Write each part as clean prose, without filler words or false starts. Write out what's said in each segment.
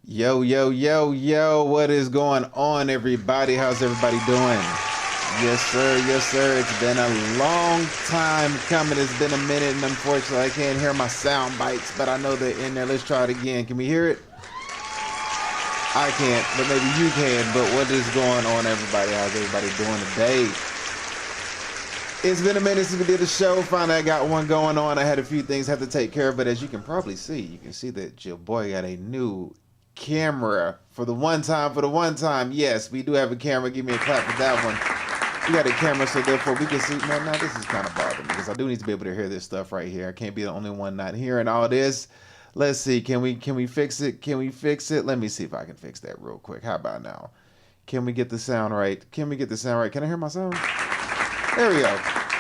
Yo, yo, yo, yo, what is going on, everybody? How's everybody doing? Yes, sir, yes, sir. It's been a long time coming. It's been a minute, and unfortunately, I can't hear my sound bites, but I know they're in there. Let's try it again. Can we hear it? I can't, but maybe you can. But what is going on, everybody? How's everybody doing today? It's been a minute since we did a show. Finally, I got one going on. I had a few things I have to take care of, but as you can probably see, you can see that your boy got a new camera for the one time. Yes, we do have a camera. Give me a clap for that one. We got a camera, so therefore we can see. Man, now this is kind of bothering me because I do need to be able to hear this stuff right here. I can't be the only one not hearing all this. Let's see. Can we fix it? Can we fix it? Let me see if I can fix that real quick. How about now? Can we get the sound right? Can we get the sound right? Can I hear my sound? There we go.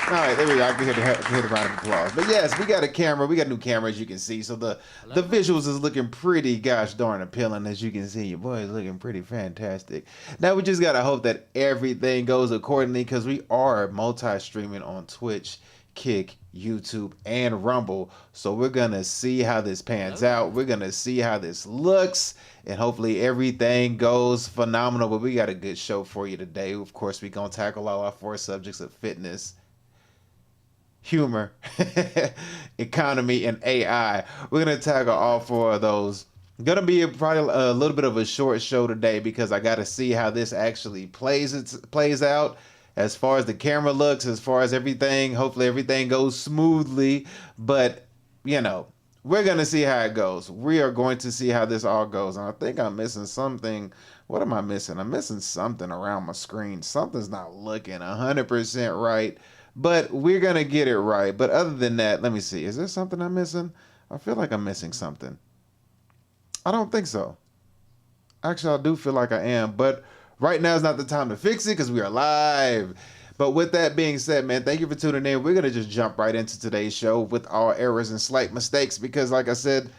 All right, there we go. I can hear the round of applause. But yes, we got a camera. We got new cameras, you can see. So the visuals is looking pretty gosh darn appealing, as you can see. Your boy is looking pretty fantastic. Now we just got to hope that everything goes accordingly because we are multi-streaming on Twitch, Kick, YouTube, and Rumble. So we're going to see how this pans out. We're going to see how this looks. And hopefully everything goes phenomenal. But we got a good show for you today. Of course, we're going to tackle all our 4 subjects of fitness, humor, economy, and AI. We're going to tackle all 4 of those. Going to be probably a little bit of a short show today because I got to see how this actually plays out. As far as the camera looks, as far as everything, hopefully everything goes smoothly. But, you know, we're going to see how it goes. We are going to see how this all goes. And I think I'm missing something. What am I missing? I'm missing something around my screen. Something's not looking 100% right. But we're going to get it right. But other than that, let me see. Is there something I'm missing? I feel like I'm missing something. I don't think so. Actually, I do feel like I am. But right now is not the time to fix it because we are live. But with that being said, man, thank you for tuning in. We're going to just jump right into today's show with all errors and slight mistakes because, like I said,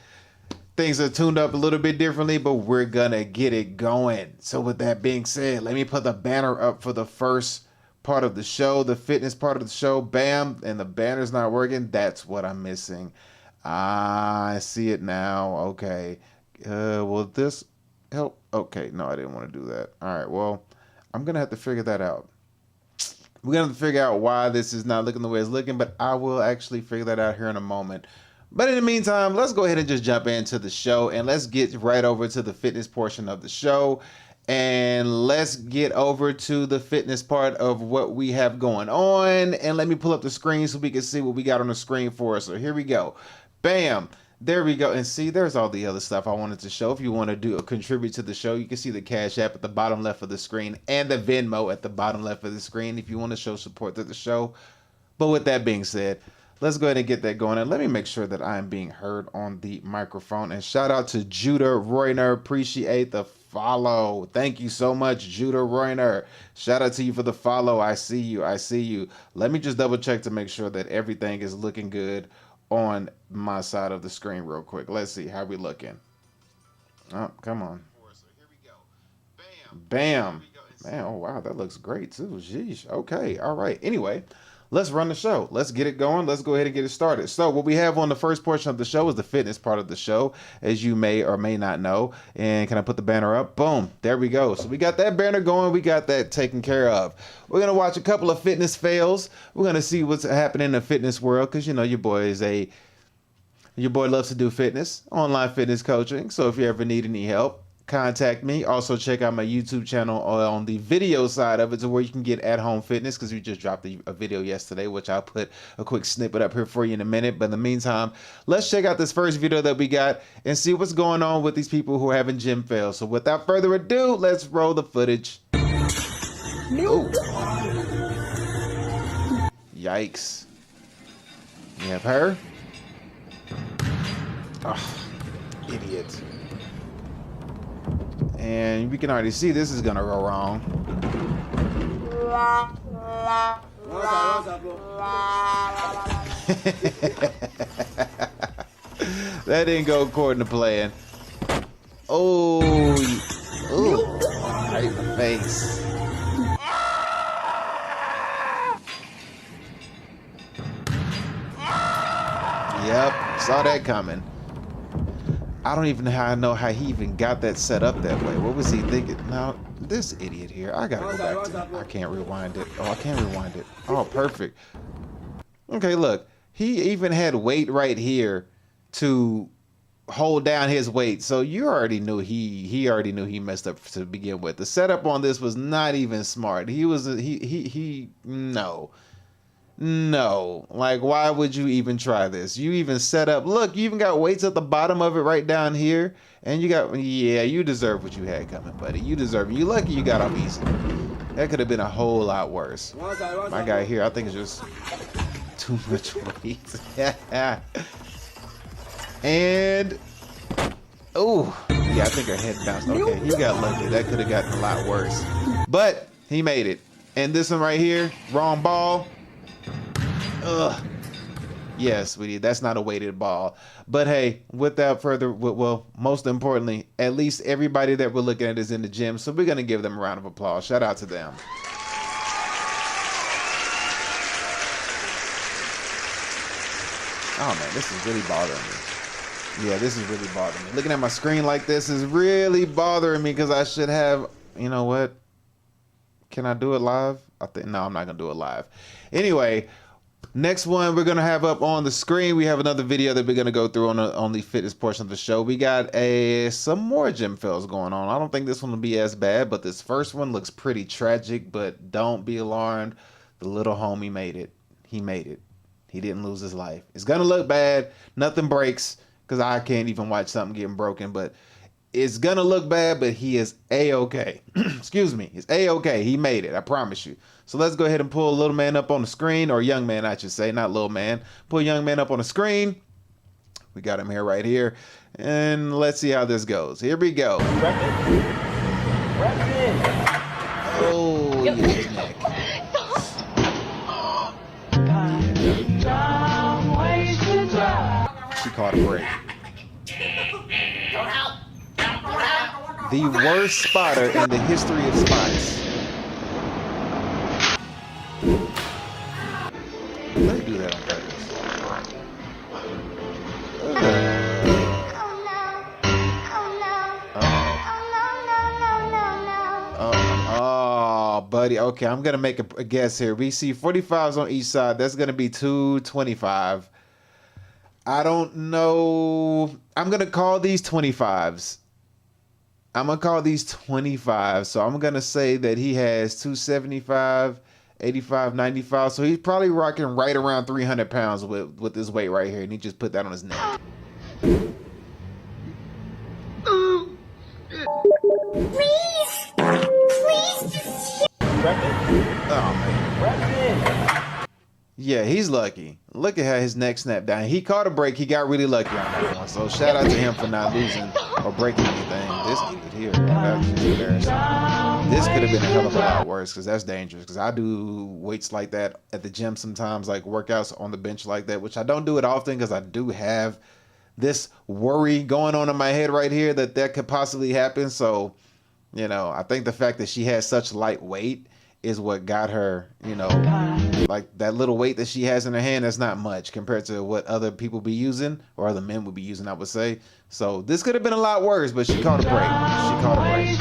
things are tuned up a little bit differently, but we're going to get it going. So with that being said, let me put the banner up for the first part of the show, the fitness part of the show. Bam. And the banner's not working. That's what I'm missing. I see it now. Okay. Will this help? Okay. No, I didn't want to do that. All right. Well, I'm going to have to figure that out. We're going to have to figure out why this is not looking the way it's looking, but I will actually figure that out here in a moment. But in the meantime, let's go ahead and just jump into the show and let's get right over to the fitness portion of the show. And let's get over to the fitness part of what we have going on. And let me pull up the screen so we can see what we got on the screen for us. So here we go. Bam. There we go. And see, there's all the other stuff I wanted to show. If you want to contribute to the show, you can see the Cash App at the bottom left of the screen and the Venmo at the bottom left of the screen if you want to show support to the show. But with that being said, let's go ahead and get that going. And let me make sure that I am being heard on the microphone. And shout out to Judah Royner. Appreciate the follow. Thank you so much, Judah Royner. Shout out to you for the follow. I see you. I see you. Let me just double check to make sure that everything is looking good on my side of the screen real quick. Let's see how we looking. Oh, come on. Bam. Man, oh wow, that looks great too. Jeez. Okay. All right. Anyway, let's run the show. Let's get it going. Let's go ahead and get it started. So what we have on the first portion of the show is the fitness part of the show, as you may or may not know. And can I put the banner up? Boom. There we go. So we got that banner going. We got that taken care of. We're going to watch a couple of fitness fails. We're going to see what's happening in the fitness world because, you know, your boy loves to do fitness, online fitness coaching. So if you ever need any help, contact me. Also check out my YouTube channel on the video side of it to where you can get at-home fitness because we just dropped a video yesterday, which I'll put a quick snippet up here for you in a minute. But in the meantime, let's check out this first video that we got and see what's going on with these people who are having gym fails. So without further ado, let's roll the footage. No. Yikes. You have her? Oh, idiot. And we can already see this is gonna go wrong. That didn't go according to plan. Oh, right in the face. Yep, saw that coming. I don't even know how he even got that set up that way. What was he thinking? Now, this idiot here, I gotta go back to, I can't rewind it. Oh, I can't rewind it. Oh, perfect. Okay, look, he even had weight right here to hold down his weight. So you already knew he already knew he messed up to begin with. The setup on this was not even smart. No, like, why would you even try this? You even set up, look, you even got weights at the bottom of it right down here. And you got, yeah, you deserve what you had coming, buddy. You deserve it. You lucky you got off easy. That could have been a whole lot worse. My guy here, I think, is just too much weight. And, oh, yeah, I think her head bounced. Okay, he got lucky. That could have gotten a lot worse. But he made it. And this one right here, wrong ball. Ugh. Yes, sweetie, that's not a weighted ball. But hey, without further, well, most importantly, at least everybody that we're looking at is in the gym, so we're going to give them a round of applause. Shout out to them. Oh man, this is really bothering me. Yeah, this is really bothering me. Looking at my screen like this is really bothering me because I should have, you know what? Can I do it live? No, I'm not going to do it live. Anyway, next one we're going to have up on the screen. We have another video that we're going to go through on the fitness portion of the show. We got some more gym fails going on. I don't think this one will be as bad, but this first one looks pretty tragic, but don't be alarmed. The little homie made it. He made it. He didn't lose his life. It's going to look bad. Nothing breaks because I can't even watch something getting broken, but it's going to look bad, but he is A-okay. Excuse me. He's A-okay. He made it. I promise you. So let's go ahead and pull little man up on the screen, or young man, I should say, not little man. Pull young man up on the screen. We got him here right here. And let's see how this goes. Here we go. Oh, he hit his neck. She caught a break. The worst spotter in the history of spots. They do that on purpose. Oh, buddy. Okay, I'm gonna make a guess here. We see 45s on each side. That's gonna be 225. I don't know. I'm gonna call these 25s. I'm gonna call these 25. So I'm gonna say that he has 275, 85, 95. So he's probably rocking right around 300 pounds with this weight right here, and he just put that on his neck. Please just. Oh man. Yeah, he's lucky. Look at how his neck snapped down. He caught a break. He got really lucky on that one. So shout out to him for not losing or breaking anything. This idiot here, that's just embarrassing. This could have been a hell of a lot worse because that's dangerous. Because I do weights like that at the gym sometimes, like workouts on the bench like that, which I don't do it often because I do have this worry going on in my head right here that could possibly happen. So, you know, I think the fact that she has such light weight is what got her, you know, like that little weight that she has in her hand. That's not much compared to what other people be using, or other men would be using, I would say. So this could have been a lot worse, but she caught a break. She caught a break.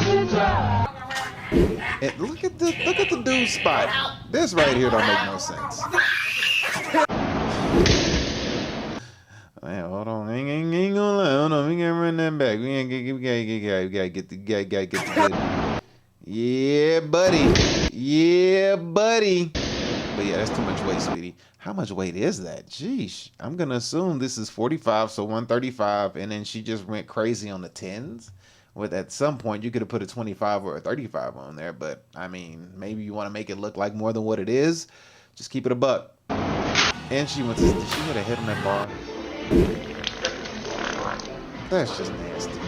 And look at the dude's spot. This right here don't make no sense. Man, hold on, ain't gonna lie. Hold on, we gotta run that back. We gotta get the good. Yeah, buddy. Yeah, buddy. But yeah, that's too much weight, sweetie. How much weight is that? Jeesh. I'm going to assume this is 45, so 135, and then she just went crazy on the 10s. With at some point, you could have put a 25 or a 35 on there, but I mean, maybe you want to make it look like more than what it is. Just keep it a buck. And she went to, did she hit a hit on that bar? That's just nasty.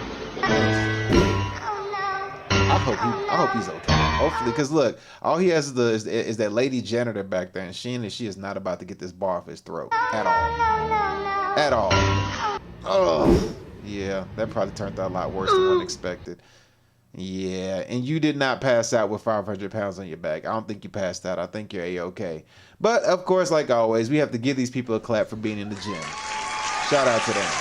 I hope he's okay. Hopefully, because look, all he has is that lady janitor back there, and she is not about to get this bar off his throat at all. At all. Oh, yeah, that probably turned out a lot worse than one expected. Yeah, and you did not pass out with 500 pounds on your back. I don't think you passed out. I think you're A-okay. But of course, like always, we have to give these people a clap for being in the gym. Shout out to them.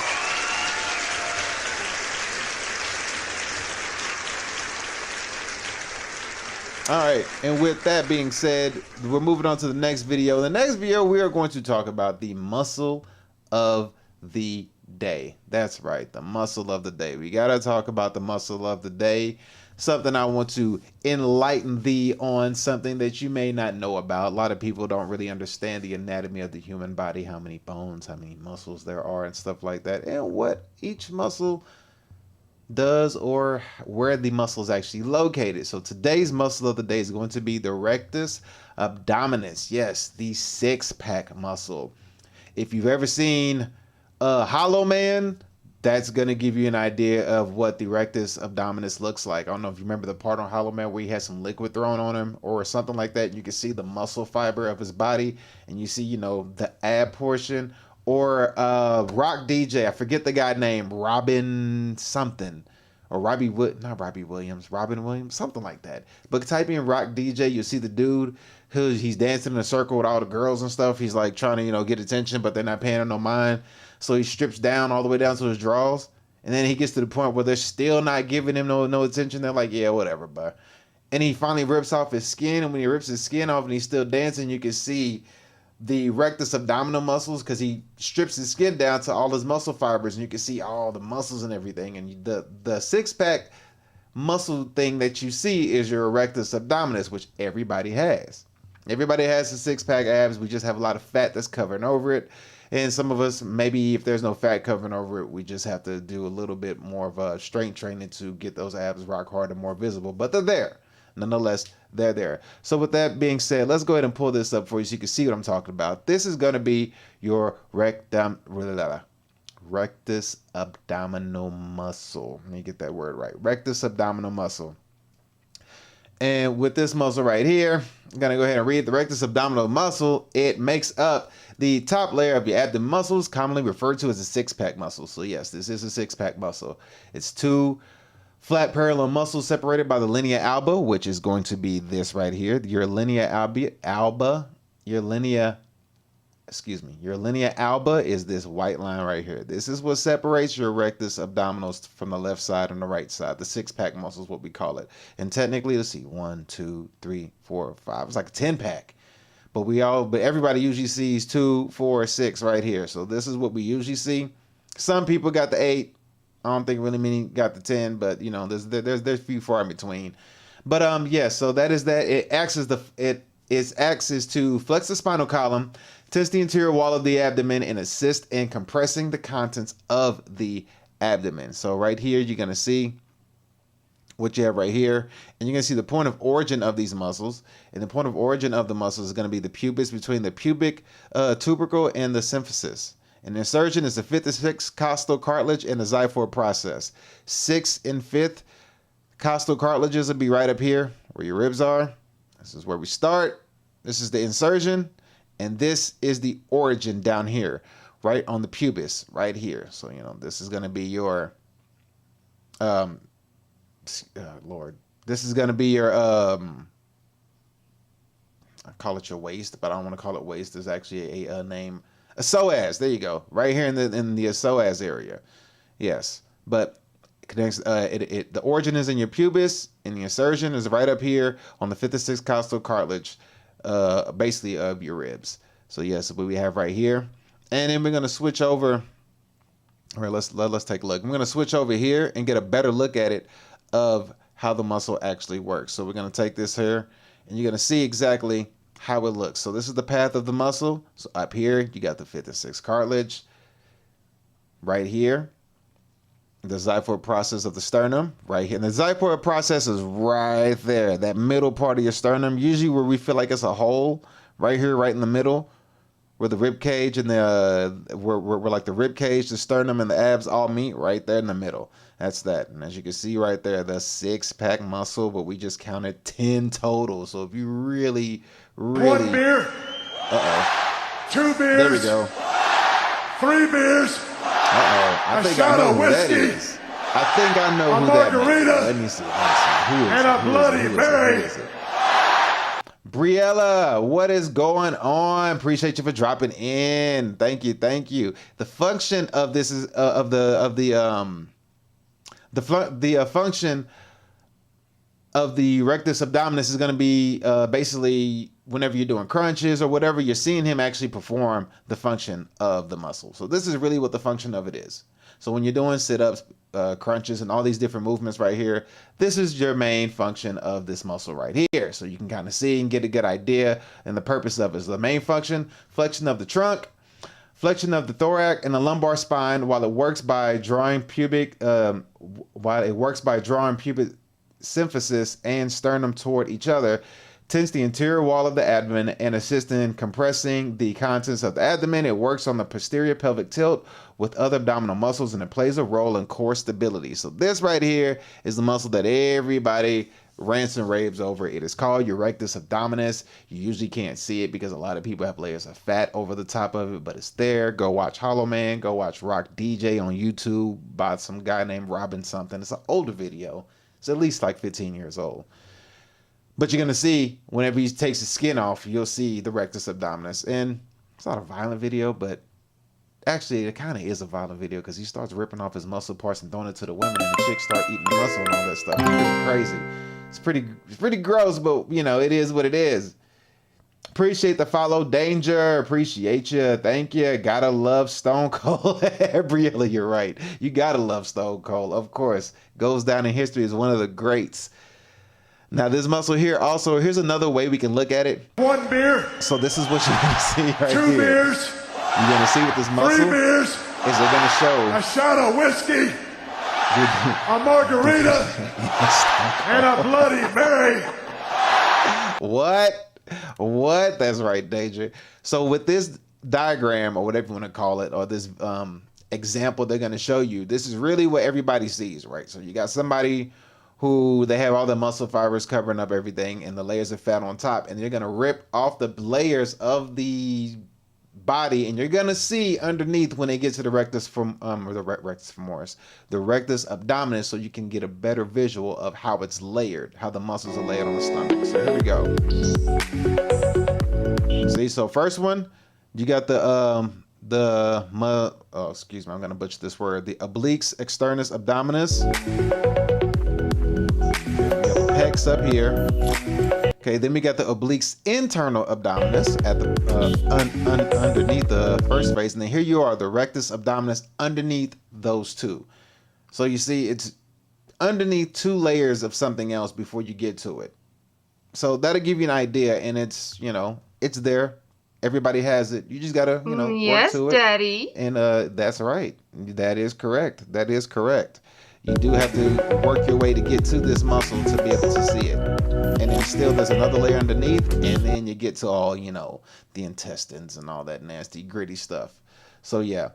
All right, and with that being said, we're moving on to the next video. In the next video, we are going to talk about the muscle of the day. That's right, the muscle of the day. We got to talk about the muscle of the day. Something I want to enlighten thee on, something that you may not know about. A lot of people don't really understand the anatomy of the human body, how many bones, how many muscles there are, and stuff like that, and what each muscle does or where the muscle is actually located. So today's muscle of the day is going to be the rectus abdominis. Yes, the six-pack muscle. If you've ever seen Hollow Man, that's going to give you an idea of what the rectus abdominis looks like. I don't know if you remember the part on Hollow Man where he had some liquid thrown on him or something like that. You can see the muscle fiber of his body, and you see, you know, the ab portion. Or rock DJ, I forget the guy named Robin something, or Robin Williams, something like that. But type in rock DJ, you'll see the dude he's dancing in a circle with all the girls and stuff. He's like trying to, you know, get attention, but they're not paying him no mind. So he strips down all the way down to his drawers, and then he gets to the point where they're still not giving him no attention. They're like, yeah, whatever, bro. And he finally rips off his skin, and when he rips his skin off and he's still dancing, you can see the rectus abdominal muscles, because he strips his skin down to all his muscle fibers, and you can see all the muscles and everything. And the six-pack muscle thing that you see is your rectus abdominis, which everybody has. Everybody has the six-pack abs. We just have a lot of fat that's covering over it. And some of us, maybe if there's no fat covering over it, we just have to do a little bit more of a strength training to get those abs rock hard and more visible. But they're there. Nonetheless, they're there. So with that being said, let's go ahead and pull this up for you so you can see what I'm talking about. This is going to be your rectus abdominal muscle. Let me get that word right. Rectus abdominal muscle. And with this muscle right here, I'm going to go ahead and read the rectus abdominal muscle. It makes up the top layer of your abdomen muscles, commonly referred to as a six-pack muscle. So yes, this is a six-pack muscle. It's two flat parallel muscles separated by the linea alba, which is going to be this right here. Your linea alba is this white line right here. This is what separates your rectus abdominis from the left side and the right side. The six-pack muscle is what we call it. And technically, let's see, 1, 2, 3, 4, 5. It's like a 10-pack. But everybody usually sees 2, 4, 6 right here. So this is what we usually see. Some people got the 8. I don't think really many got the 10, but you know, there's few far in between. But yeah, so that is that. Its acts is to flex the spinal column, tense the interior wall of the abdomen, and assist in compressing the contents of the abdomen. So right here, you're gonna see what you have right here, and you're gonna see the point of origin of these muscles. And the point of origin of the muscles is gonna be the pubis, between the pubic tubercle and the symphysis. And the insertion is the 5th and 6th costal cartilage and the xiphoid process. 6th and 5th costal cartilages will be right up here where your ribs are. This is where we start. This is the insertion. And this is the origin down here, right on the pubis, right here. So, you know, this is going to be your, this is going to be your, I call it your waist, but I don't want to call it waist. There's actually a name. A psoas, there you go, right here in the psoas area. Yes, but it connects. The origin is in your pubis, and the insertion is right up here on the 5th and 6th costal cartilage, basically of your ribs. So yes, what we have right here, and then we're gonna switch over. All right, let's take a look. I'm gonna switch over here and get a better look at it of how the muscle actually works. So we're gonna take this here, and you're gonna see exactly how it looks. So this is the path of the muscle. So up here, you got the 5th and 6th cartilage. Right here, the xiphoid process of the sternum. Right here. And the xiphoid process is right there, that middle part of your sternum, usually where we feel like it's a hole. Right here, right in the middle, where the rib cage and where like the rib cage, the sternum, and the abs all meet. Right there in the middle. That's that. And as you can see right there, the six-pack muscle, but we just counted 10 total. So if you really 1 beer. 2 beers. There we go. 3 beers. I think I know who that is. I think I know who that is. Let me see. Who is and it? a Bloody Mary. Briella, what is going on? Appreciate you for dropping in. Thank you, thank you. The function of this is function of the rectus abdominis is going to be basically whenever you're doing crunches or whatever, you're seeing him actually perform the function of the muscle. So this is really what the function of it is. So when you're doing sit-ups, crunches, and all these different movements right here, this is your main function of this muscle right here. So you can kind of see and get a good idea. And the purpose of it is the main function, flexion of the trunk, flexion of the thorax and the lumbar spine, while it works by drawing pubic symphysis and sternum toward each other, tense the interior wall of the abdomen and assist in compressing the contents of the abdomen. It works on the posterior pelvic tilt with other abdominal muscles, and it plays a role in core stability. So this right here is the muscle that everybody rants and raves over. It is called your rectus abdominis. You usually can't see it because a lot of people have layers of fat over the top of it, but it's there. Go watch Hollow Man. Go watch Rock DJ on YouTube by some guy named Robin something. It's an older video. It's at least like 15 years old. But you're going to see whenever he takes his skin off, you'll see the rectus abdominis. And it's not a violent video, but actually it kind of is a violent video because he starts ripping off his muscle parts and throwing it to the women, and the chicks start eating the muscle and all that stuff. It's crazy. It's pretty gross, but you know, it is what it is. Appreciate the follow, Danger. Appreciate you. Thank you. Gotta love Stone Cold. Briella, you're right. You gotta love Stone Cold. Of course. Goes down in history as one of the greats. Now this muscle here also, here's another way we can look at it. 1 beer. So this is what you're gonna see right 2 here. beers. You're gonna see with this muscle 3 beers. is they're gonna show A shot of whiskey. A margarita. And a Bloody Mary. What? That's right, Danger. So with this diagram, or whatever you want to call it, or this example they're going to show you, this is really what everybody sees, right? So you got somebody who they have all the muscle fibers covering up everything and the layers of fat on top, and they're going to rip off the layers of the body, and you're going to see underneath when they get to the rectus femoris, the rectus abdominis, so you can get a better visual of how it's layered, how the muscles are layered on the stomach. So here we go. See, so first one, you got excuse me, I'm going to butcher this word, the obliques externus abdominis. We got the pecs up here. Okay, then we got the obliques internal abdominis at the underneath the first face, and then here you are, the rectus abdominis underneath those two. So you see, it's underneath 2 layers of something else before you get to it. So that'll give you an idea, and it's, you know, it's there. Everybody has it. You just gotta, you know, yes, work to it. Yes, Daddy. And that's right. That is correct. That is correct. You do have to work your way to get to this muscle to be able to see it. And then still there's another layer underneath, and then you get to all, you know, the intestines and all that nasty, gritty stuff. So yeah.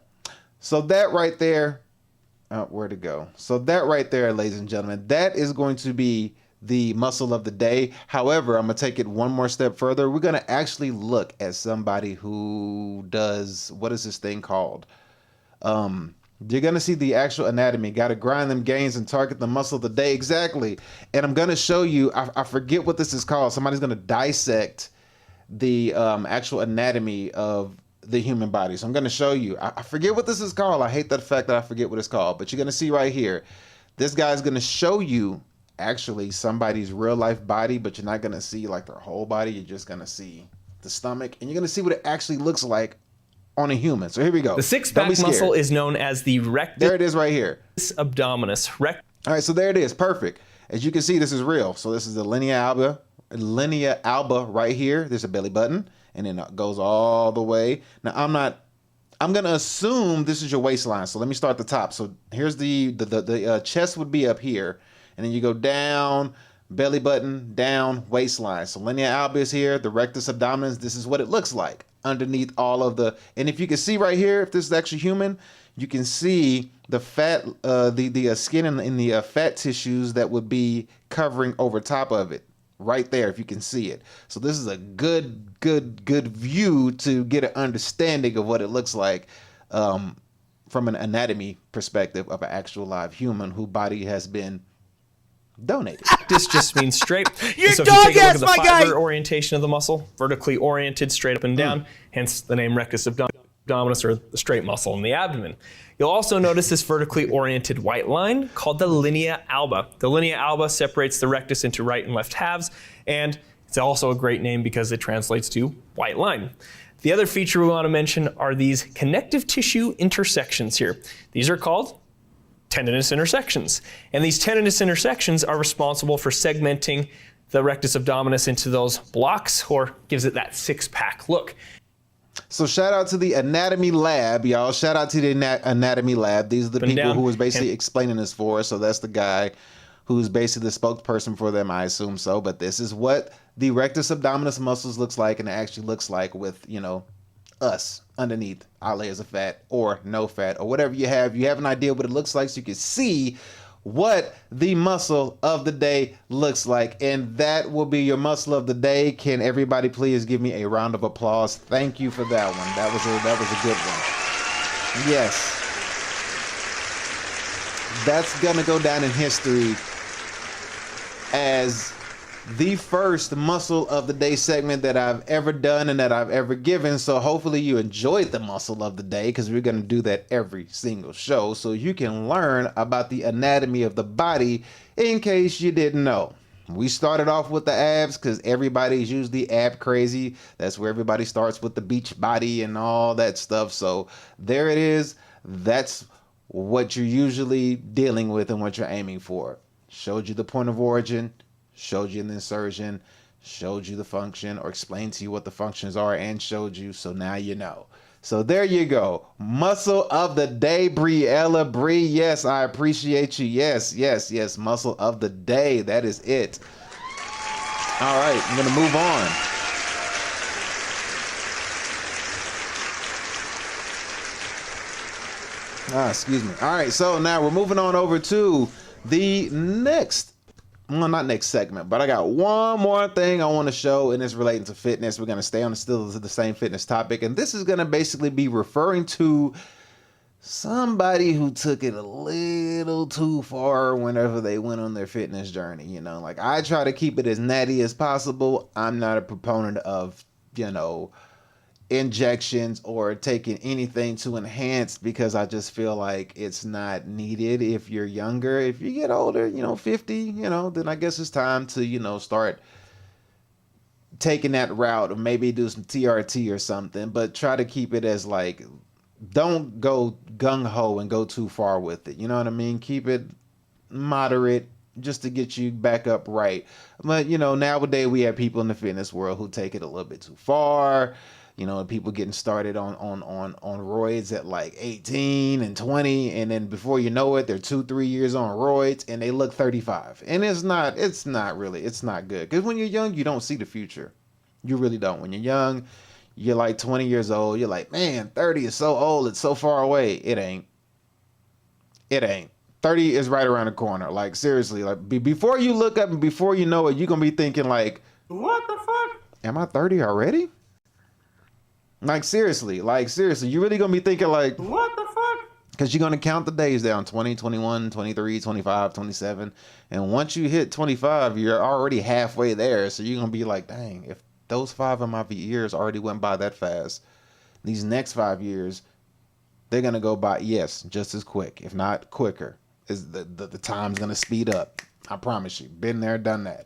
So that right there, where to go? So that right there, ladies and gentlemen, that is going to be the muscle of the day. However, I'm going to take it one more step further. We're going to actually look at somebody who does, what is this thing called? You're going to see the actual anatomy. Got to grind them gains and target the muscle of the day. Exactly. And I'm going to show you, I forget what this is called. Somebody's going to dissect the actual anatomy of the human body. So I'm going to show you. I forget what this is called. I hate the fact that I forget what it's called. But you're going to see right here. This guy's going to show you actually somebody's real life body, but you're not going to see like their whole body. You're just going to see the stomach, and you're going to see what it actually looks like on a human. So here we go. The six-pack muscle is known as the rectus. There it is right here. Abdominis. All right, so there it is. Perfect. As you can see, this is real. So this is the linea alba right here. There's a belly button, and then it goes all the way. Now I'm going to assume this is your waistline. So let me start at the top. So here's the chest would be up here, and then you go down, belly button, down, waistline. So linea alba is here, the rectus abdominis. This is what it looks like underneath all of the, and if you can see right here, if this is actually human, you can see the fat, the skin and the fat tissues that would be covering over top of it right there, if you can see it. So this is a good view to get an understanding of what it looks like from an anatomy perspective of an actual live human whose body has been donated. This just means straight. Your so dog if you take a look ass, at the my fiber guy! orientation of the muscle, vertically oriented, straight up and down, hence the name rectus abdominis. abdominis, or the straight muscle in the abdomen. You'll also notice this vertically oriented white line called the linea alba. The linea alba separates the rectus into right and left halves, and it's also a great name because it translates to white line. The other feature we want to mention are these connective tissue intersections here. These are called tendinous intersections. And these tendinous intersections are responsible for segmenting the rectus abdominis into those blocks, or gives it that six-pack look. So shout out to the anatomy lab, y'all. Shout out to the anatomy lab. These are the people who was basically explaining this for us. So that's the guy who's basically the spokesperson for them, I assume so. But this is what the rectus abdominis muscles looks like, and it actually looks like with, you know, us underneath our layers of fat or no fat or whatever you have. You have an idea what it looks like, so you can see what the muscle of the day looks like, and that will be your muscle of the day. Can everybody please give me a round of applause? Thank you for that one. That was a good one. Yes, that's gonna go down in history as the first muscle of the day segment that I've ever done and that I've ever given. So hopefully you enjoyed the muscle of the day, because we're going to do that every single show, so you can learn about the anatomy of the body in case you didn't know. We started off with the abs because everybody's usually ab crazy. That's where everybody starts, with the beach body and all that stuff. So there it is. That's what you're usually dealing with and what you're aiming for. Showed you the point of origin, showed you an insertion, showed you the function, or explained to you what the functions are and showed you, so now you know. So there you go. Muscle of the day, Briella. Bree, yes, I appreciate you. Yes, yes, yes. Muscle of the day. That is it. All right, I'm going to move on. Excuse me. All right, so now we're moving on over to the next, well, not next segment, but I got one more thing I want to show, and it's relating to fitness. We're going to stay on still the same fitness topic, and this is going to basically be referring to somebody who took it a little too far whenever they went on their fitness journey. You know, like, I try to keep it as natty as possible. I'm not a proponent of, you know, injections or taking anything to enhance, because I just feel like it's not needed if you're younger. If you get older, you know, 50, you know, then I guess it's time to, you know, start taking that route, or maybe do some TRT or something, but try to keep it as, like, don't go gung-ho and go too far with it. You know what I mean? Keep it moderate, just to get you back up right. But, you know, nowadays we have people in the fitness world who take it a little bit too far. You know, people getting started on roids at like 18 and 20, and then before you know it, they're 2-3 years on roids and they look 35. And it's not good. Because when you're young, you don't see the future. You really don't. When you're young, you're like 20 years old. You're like, man, 30 is so old. It's so far away. It ain't. 30 is right around the corner. Like, seriously, like, before you look up and before you know it, you're going to be thinking like, what the fuck? Am I 30 already? Like, seriously, you're really going to be thinking like, what the fuck? Because you're going to count the days down, 20, 21, 23, 25, 27. And once you hit 25, you're already halfway there. So you're going to be like, dang, if those 5 of my years already went by that fast, these next 5 years, they're going to go by, yes, just as quick, if not quicker. The time's going to speed up. I promise you. Been there, done that.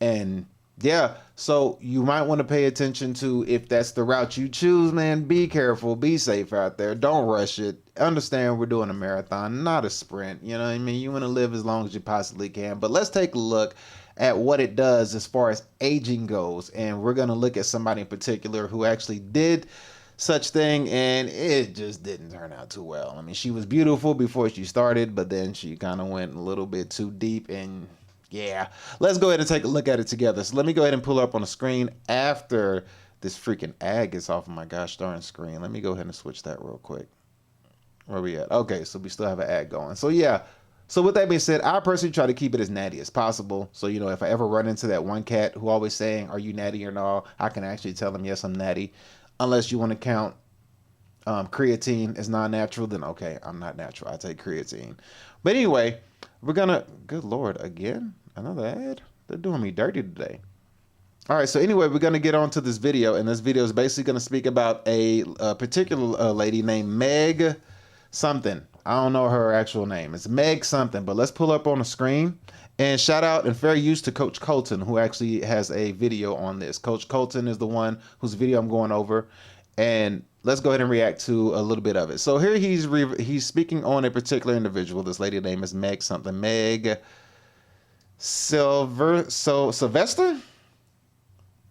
And yeah, so you might want to pay attention to, if that's the route you choose, man, be careful, be safe out there. Don't rush it. Understand we're doing a marathon, not a sprint. You know what I mean? You want to live as long as you possibly can. But let's take a look at what it does as far as aging goes. And we're going to look at somebody in particular who actually did such thing, and it just didn't turn out too well. I mean, she was beautiful before she started, but then she kind of went a little bit too deep, and yeah, let's go ahead and take a look at it together. So let me go ahead and pull up on the screen after this freaking ad gets off of my gosh darn screen. Let me go ahead and switch that real quick. Where we at? Okay, so we still have an ad going. So yeah, so with that being said, I personally try to keep it as natty as possible. So, you know, if I ever run into that one cat who always saying, are you natty or no, I can actually tell them, yes, I'm natty. Unless you want to count creatine as non-natural, then okay, I'm not natural. I take creatine. But anyway, we're gonna, good Lord, again, another ad? They're doing me dirty today. All right, so anyway, we're going to get on to this video, and this video is basically going to speak about a particular lady named Meg something. I don't know her actual name. It's Meg something, but let's pull up on the screen. And shout out and fair use to Coach Colton, who actually has a video on this. Coach Colton is the one whose video I'm going over, and let's go ahead and react to a little bit of it. So here he's speaking on a particular individual. This lady name is Meg something. Meg Sylvester?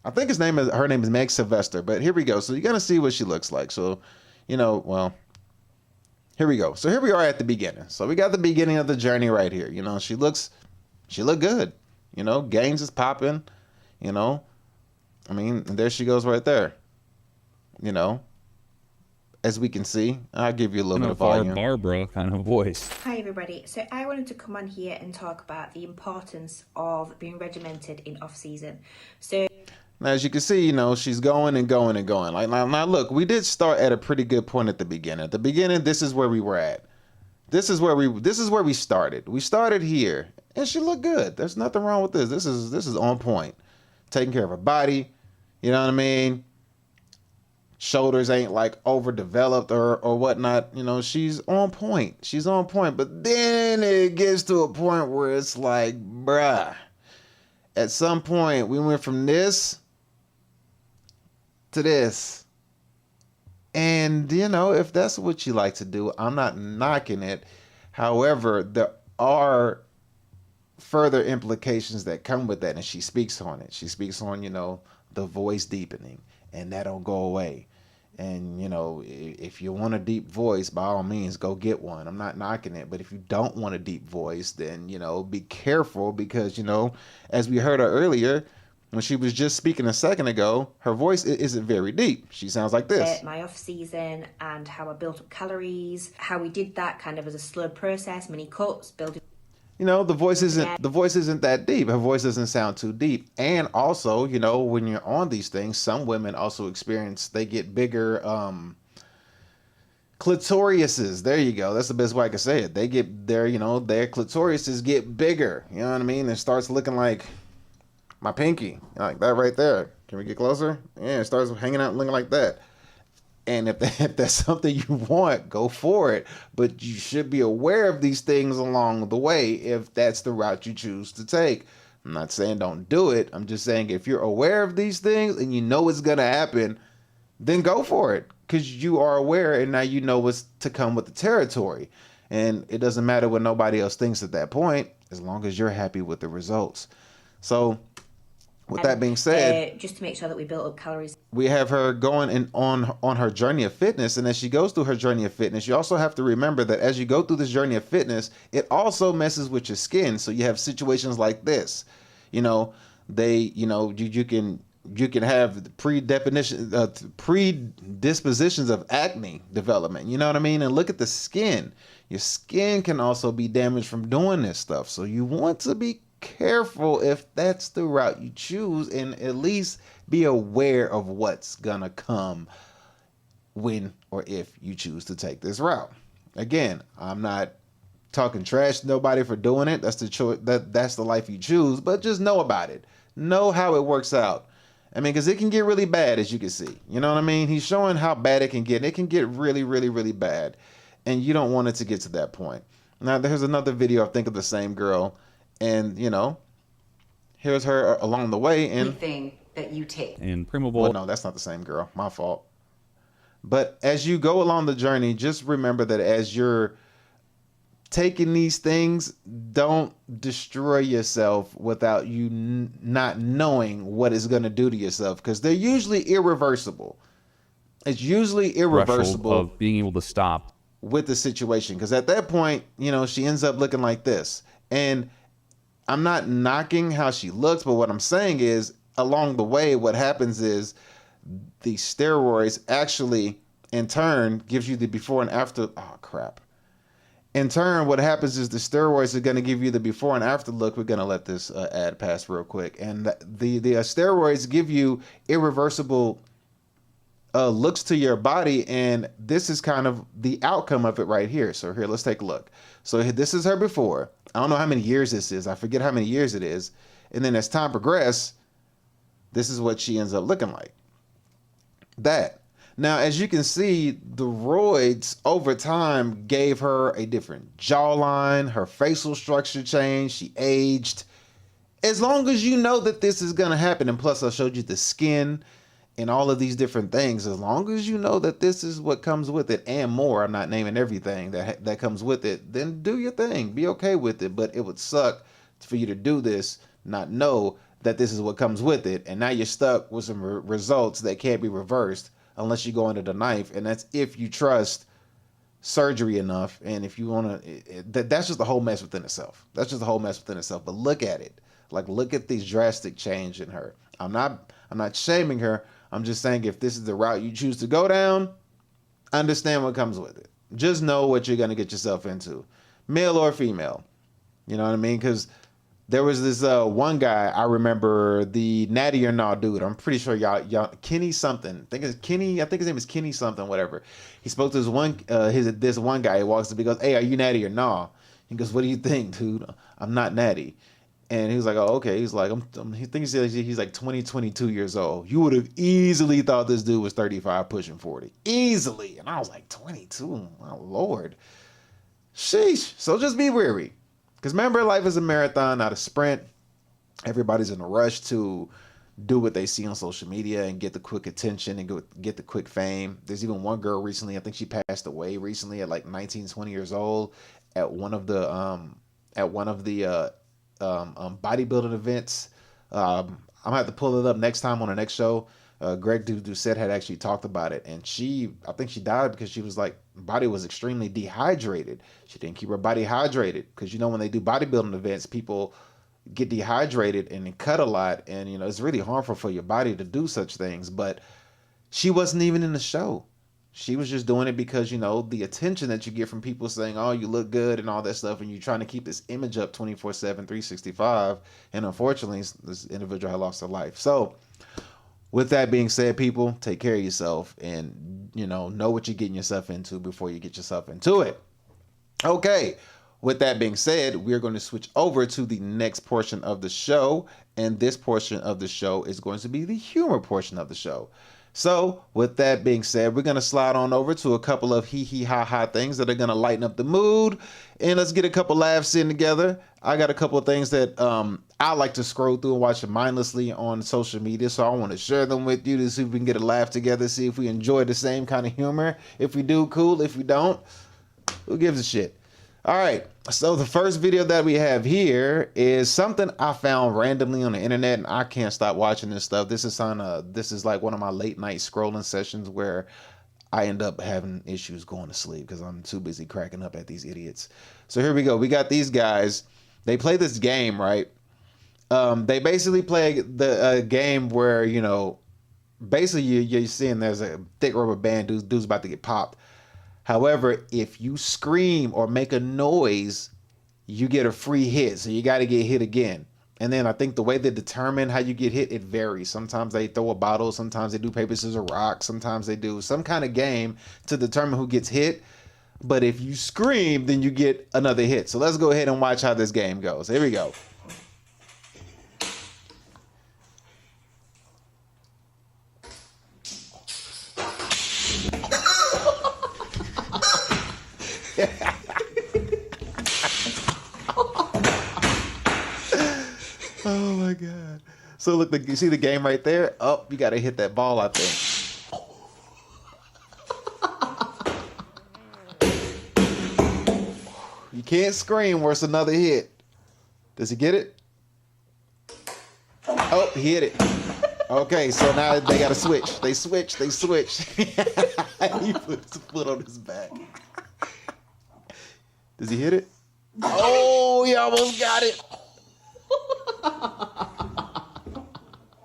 I think her name is Meg Sylvester, but here we go. So you're going to see what she looks like. So, well, here we go. So here we are at the beginning. So we got the beginning of the journey right here. She looked good. Gains is popping, I mean, and there she goes right there. As we can see, I'll give you a little bit of volume. Barbara kind of voice. Hi everybody. So I wanted to come on here and talk about the importance of being regimented in off season. So now, as you can see, she's going and going and going. Like now, look, we did start at a pretty good point at the beginning. At the beginning, this is where we were at. This is where we started. We started here, and she looked good. There's nothing wrong with this. This is on point. Taking care of her body, you know what I mean? Shoulders ain't like overdeveloped or whatnot. She's on point. She's on point. But then it gets to a point where it's like, bruh. At some point, we went from this to this. And, if that's what you like to do, I'm not knocking it. However, there are further implications that come with that, and she speaks on it. She speaks on, the voice deepening, and that don't go away. And, if you want a deep voice, by all means, go get one. I'm not knocking it. But if you don't want a deep voice, then, be careful because, as we heard her earlier, when she was just speaking a second ago, her voice isn't very deep. She sounds like this. My off season and how I built up calories, how we did that kind of as a slow process, mini cuts, building. The voice isn't that deep. Her voice doesn't sound too deep. And also, when you're on these things, some women also they get bigger clitoriuses. There you go. That's the best way I can say it. They get their clitoriuses get bigger. You know what I mean? It starts looking like my pinky, like that right there. Can we get closer? Yeah, it starts hanging out looking like that. And if that's something you want, go for it. But you should be aware of these things along the way if that's the route you choose to take. I'm not saying don't do it. I'm just saying if you're aware of these things and you know it's going to happen, then go for it. Because you are aware and now you know what's to come with the territory. And it doesn't matter what nobody else thinks at that point, as long as you're happy with the results. So with that being said, just to make sure that we build up calories. We have her going on her journey of fitness. And as she goes through her journey of fitness, you also have to remember that as you go through this journey of fitness, it also messes with your skin. So you have situations like this, you can have predispositions of acne development. You know what I mean? And look at the skin. Your skin can also be damaged from doing this stuff. So you want to be careful if that's the route you choose, and at least be aware of what's gonna come when or if you choose to take this route. Again, I'm not talking trash to nobody for doing it. That's the choice. That's the life you choose. But just know about it. Know how it works out. I mean, because it can get really bad, as you can see. You know what I mean? He's showing how bad it can get. It can get really, really, really bad, and you don't want it to get to that point. Now, there's another video I think of the same girl. And, here's her along the way. And anything that you take. And well, no, that's not the same girl. My fault. But as you go along the journey, just remember that as you're taking these things, don't destroy yourself without you not knowing what it's going to do to yourself. Because they're usually irreversible. It's usually irreversible. Of being able to stop with the situation. Because at that point, she ends up looking like this. And I'm not knocking how she looks, but what I'm saying is along the way, what happens is the steroids actually in turn gives you the before and after. Oh, crap. In turn, what happens is the steroids are going to give you the before and after look. We're going to let this ad pass real quick. And the steroids give you irreversible looks to your body. And this is kind of the outcome of it right here. So here, let's take a look. So this is her before. I don't know how many years this is. I forget how many years it is. And then as time progresses, this is what she ends up looking like. That. Now, as you can see, the roids over time gave her a different jawline. Her facial structure changed. She aged. As long as you know that this is going to happen, and plus I showed you the skin and all of these different things, as long as you know that this is what comes with it and more, I'm not naming everything that comes with it, then do your thing. Be okay with it. But it would suck for you to do this, not know that this is what comes with it, and now you're stuck with some results that can't be reversed unless you go under the knife. And that's if you trust surgery enough, and if you want to, that's just a whole mess within itself. That's just a whole mess within itself. But look at it. Like, look at these drastic change in her. I'm not shaming her. I'm just saying, if this is the route you choose to go down, understand what comes with it. Just know what you're going to get yourself into, male or female. You know what I mean? Because there was this one guy, I remember, the Natty or Nah dude. I'm pretty sure y'all Kenny something. I think his name is Kenny something, whatever. He spoke to this one guy. He walks up, he goes, "Hey, are you Natty or Nah?" He goes, "What do you think, dude?" "I'm not Natty." And he was like, "Oh, okay." He's like, he thinks he's like 22 years old. You would have easily thought this dude was 35 pushing 40. Easily. And I was like, 22? My Lord. Sheesh. So just be wary. Because remember, life is a marathon, not a sprint. Everybody's in a rush to do what they see on social media and get the quick attention and get the quick fame. There's even one girl recently, I think she passed away recently at like 19, 20 years old at one of the bodybuilding events. I'm gonna have to pull it up next time on the next show. Greg Doucette had actually talked about it, and I think she died because she was like, body was extremely dehydrated. She didn't keep her body hydrated, because when they do bodybuilding events, people get dehydrated and they cut a lot, and it's really harmful for your body to do such things. But she wasn't even in the show. She was just doing it because, the attention that you get from people saying, "Oh, you look good," and all that stuff, and you're trying to keep this image up 24/7, 365. And unfortunately, this individual had lost her life. So with that being said, people, take care of yourself and, know what you're getting yourself into before you get yourself into it. Okay. With that being said, we're going to switch over to the next portion of the show. And this portion of the show is going to be the humor portion of the show. So with that being said, we're going to slide on over to a couple of hee ha ha things that are going to lighten up the mood. And let's get a couple laughs in together. I got a couple of things that I like to scroll through and watch mindlessly on social media. So I want to share them with you to see if we can get a laugh together, see if we enjoy the same kind of humor. If we do, cool. If we don't, who gives a shit? All right. So the first video that we have here is something I found randomly on the internet, and I can't stop watching this stuff. This is like one of my late night scrolling sessions where I end up having issues going to sleep because I'm too busy cracking up at these idiots. So here we go. We got these guys. They play this game, right? They basically play the game where, basically you're seeing there's a thick rubber band, dude's about to get popped. However, if you scream or make a noise, you get a free hit. So you got to get hit again. And then I think the way they determine how you get hit, it varies. Sometimes they throw a bottle. Sometimes they do paper, scissors, rock. Sometimes they do some kind of game to determine who gets hit. But if you scream, then you get another hit. So let's go ahead and watch how this game goes. Here we go. Oh my God. So look, you see the game right there? Oh, you got to hit that ball, I think. You can't scream or it's another hit. Does he get it? Oh, he hit it. Okay, so now they got to switch. They switch. He puts his foot on his back. Does he hit it? Oh, he almost got it.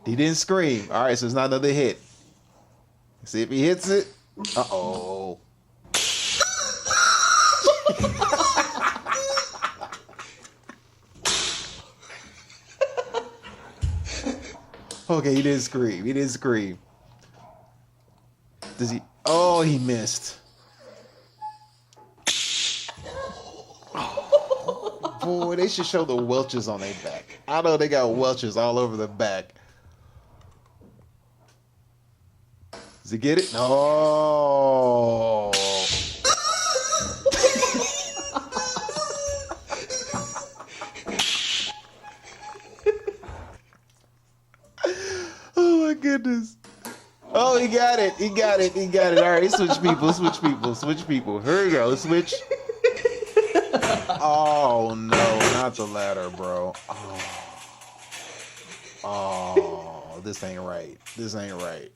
He didn't scream. All right, so it's not another hit. See if he hits it. Uh-oh. Okay, he didn't scream. Does he? Oh, he missed. Boy, they should show the welches on their back. I know they got welches all over the back. Does he get it? No. Oh my goodness. Oh, he got it. He got it. He got it. All right, switch people. Switch people. Switch people. Here we go. Let's switch. Oh no, not the ladder, bro. Oh, this ain't right. This ain't right.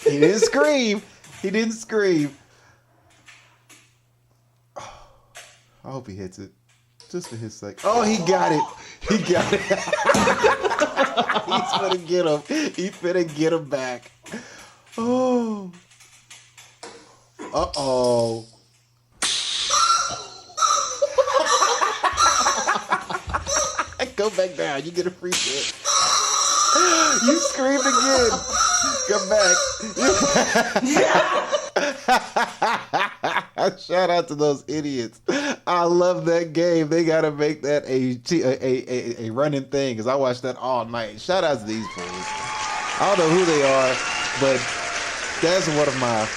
He didn't scream. He didn't scream. I hope he hits it. Just for his sake. Oh, he got it. He got it. He's gonna get him. He's finna get him back. Oh. Uh-oh. Go back down. You get a free hit. You screamed again. Come back. Shout out to those idiots. I love that game. They gotta make that a running thing because I watched that all night. Shout out to these fools. I don't know who they are, but that's one of my.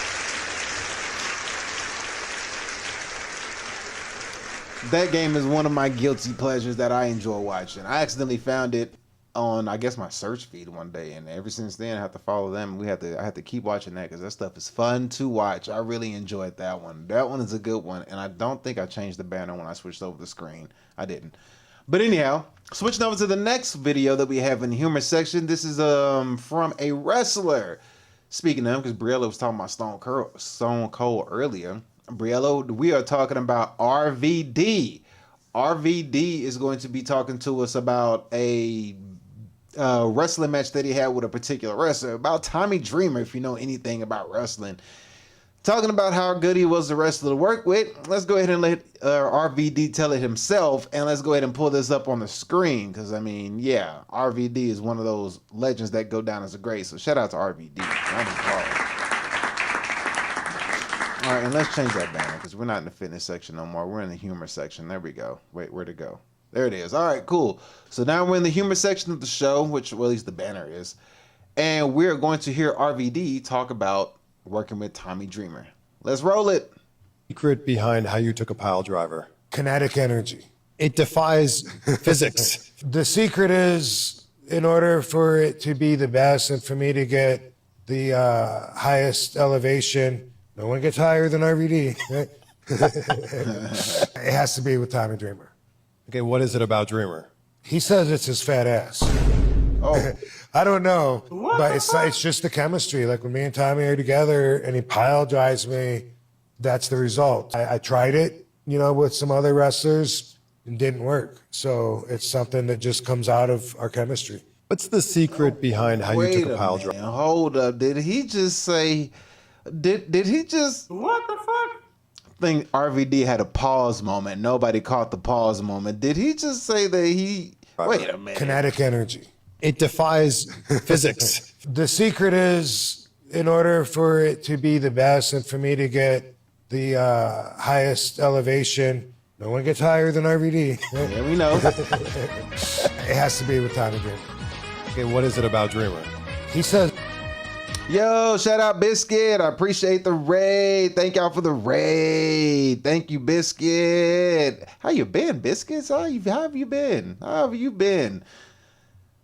That game is one of my guilty pleasures that I enjoy watching. I accidentally found it on, I guess, my search feed one day, and ever since then I have to follow them. I have to keep watching that because that stuff is fun to watch. I really enjoyed that one. That one is a good one, and I don't think I changed the banner when I switched over the screen. I didn't. But anyhow, switching over to the next video that we have in the humor section. This is from a wrestler. Speaking of him, because Briella was talking about Stone Cold earlier. Briella, we are talking about RVD. RVD is going to be talking to us about a wrestling match that he had with a particular wrestler, about Tommy Dreamer, if you know anything about wrestling. Talking about how good he was a wrestler to work with. Let's go ahead and let RVD tell it himself, and let's go ahead and pull this up on the screen, because, I mean, yeah, RVD is one of those legends that go down as a great, so shout out to RVD. All right, and let's change that banner, because we're not in the fitness section no more. We're in the humor section. There we go. Wait, where'd it go? There it is. All right, cool. So now we're in the humor section of the show, which, well, at least the banner is. And we're going to hear RVD talk about working with Tommy Dreamer. Let's roll it. Secret behind how you took a pile driver. Kinetic energy. It defies physics. The secret is, in order for it to be the best and for me to get the highest elevation, no one gets higher than RVD. It has to be with Tommy Dreamer. Okay, what is it about Dreamer? He says it's his fat ass. Oh. I don't know, but it's just the chemistry. Like when me and Tommy are together and he pile drives me, that's the result. I tried it, with some other wrestlers and didn't work. So it's something that just comes out of our chemistry. What's the secret behind how you took a pile driver? Hold up. Did he just say, did he just, What the fuck? I think RVD had a pause moment. Nobody caught the pause moment. Did he just say that he, wait a minute. Kinetic energy. It defies physics. The secret is, in order for it to be the best and for me to get the highest elevation, no one gets higher than RVD. Yeah, we know. It has to be with Tommy Dreamer. Okay, what is it about Dreamer? He says, Yo, shout out Biscuit. I appreciate the raid. Thank y'all for the raid. Thank you, Biscuit. How you been, Biscuits? How have you been? How have you been?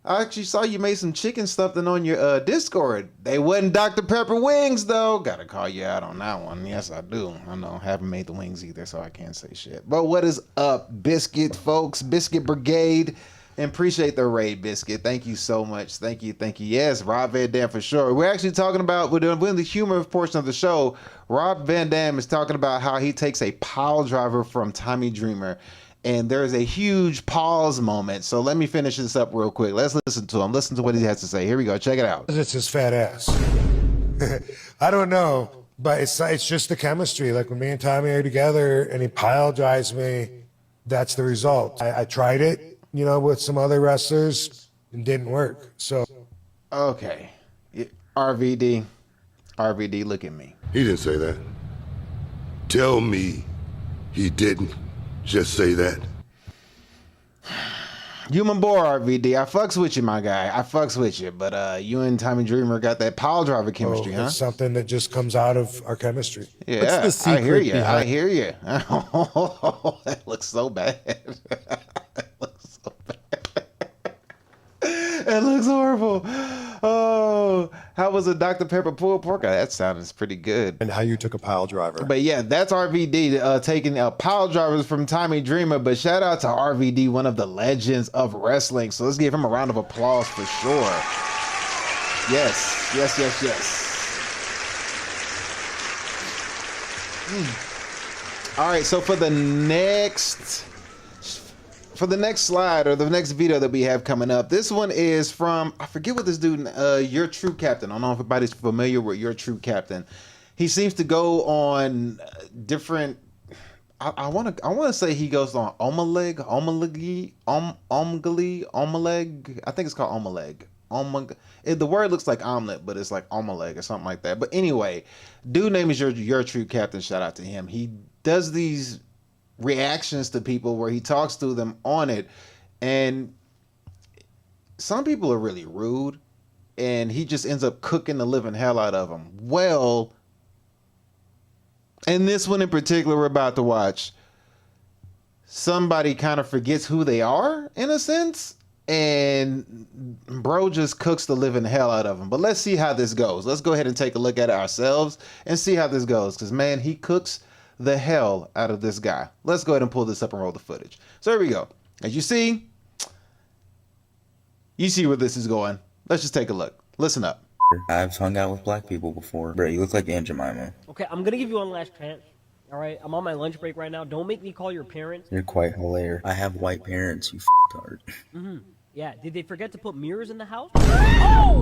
I actually saw you made some chicken something on your Discord. They wasn't Dr. Pepper wings, though. Gotta call you out on that one. Yes, I do. I know. Haven't made the wings either, so I can't say shit. But what is up, Biscuit folks? Biscuit Brigade. And appreciate the raid, Biscuit. Thank you so much. Thank you. Thank you. Yes, Rob Van Dam for sure. We're actually talking about, we're in the humor portion of the show. Rob Van Dam is talking about how he takes a pile driver from Tommy Dreamer. And there's a huge pause moment. So let me finish this up real quick. Let's listen to him. Listen to what he has to say. Here we go. Check it out. it's his fat ass. I don't know, but it's just the chemistry. Like when me and Tommy are together and he pile drives me, that's the result. I tried it, with some other wrestlers and didn't work. So. Okay. RVD, look at me. He didn't say that. Tell me he didn't just say that. Human bore RVD. I fucks with you, my guy. I fucks with you. But you and Tommy Dreamer got that pile driver chemistry, huh? It's something that just comes out of our chemistry. Yeah, What's the secret I hear you. behind- I hear you. Oh, that looks so bad. That looks so bad. It looks horrible. Oh, how was a Dr. Pepper pulled pork? That sounds pretty good. And how you took a pile driver. But yeah, that's RVD taking pile drivers from Tommy Dreamer. But shout out to RVD, one of the legends of wrestling. So let's give him a round of applause for sure. Yes, yes, yes, yes. All right, so for the next slide or the next video that we have coming up, this one is from, I forget what this dude, Your True Captain. I don't know if everybody's familiar with Your True Captain. He seems to go on different, I want to say he goes on Omeleg. I think it's called Omeleg. The word looks like omelet, but it's like omeleg or something like that. But anyway, dude name is Your True Captain. Shout out to him. He does these reactions to people where he talks to them on it, and some people are really rude, and he just ends up cooking the living hell out of them. Well, and this one in particular we're about to watch, somebody kind of forgets who they are in a sense, and bro just cooks the living hell out of them. But let's see how this goes. Let's go ahead and take a look at it ourselves and see how this goes, because man, he cooks the hell out of this guy. Let's go ahead and pull this up and roll the footage. So here we go. As you see where this is going. Let's just take a look. Listen up. I've hung out with black people before. Bro, you look like Aunt Jemima. Okay, I'm gonna give you one last chance. All right, I'm on my lunch break right now. Don't make me call your parents. You're quite hilarious. I have white parents, you f***tard. Yeah, did they forget to put mirrors in the house? Oh!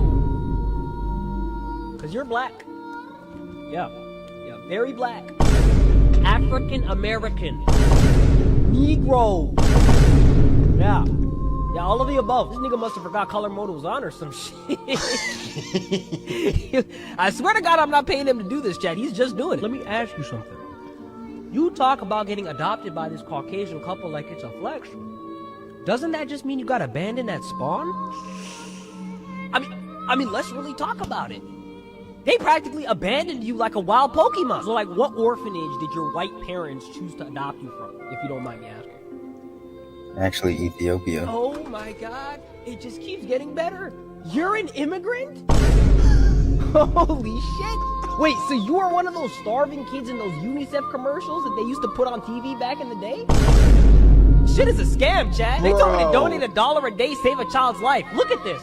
Because you're black. Yeah, very black. African American. Negro. Yeah, all of the above. This nigga must have forgot color mode was on or some shit. I swear to God, I'm not paying him to do this, Chad. He's just doing it. Let me ask you something. You talk about getting adopted by this Caucasian couple like it's a flex. Doesn't that just mean you got abandoned at spawn? I mean, let's really talk about it. They practically abandoned you like a wild Pokemon. So like, what orphanage did your white parents choose to adopt you from, if you don't mind me asking? Actually, Ethiopia. Oh my God, it just keeps getting better. You're an immigrant? Holy shit. Wait, so you are one of those starving kids in those UNICEF commercials that they used to put on TV back in the day? Shit is a scam, Chad. They told me to donate $1 a day, save a child's life. Look at this.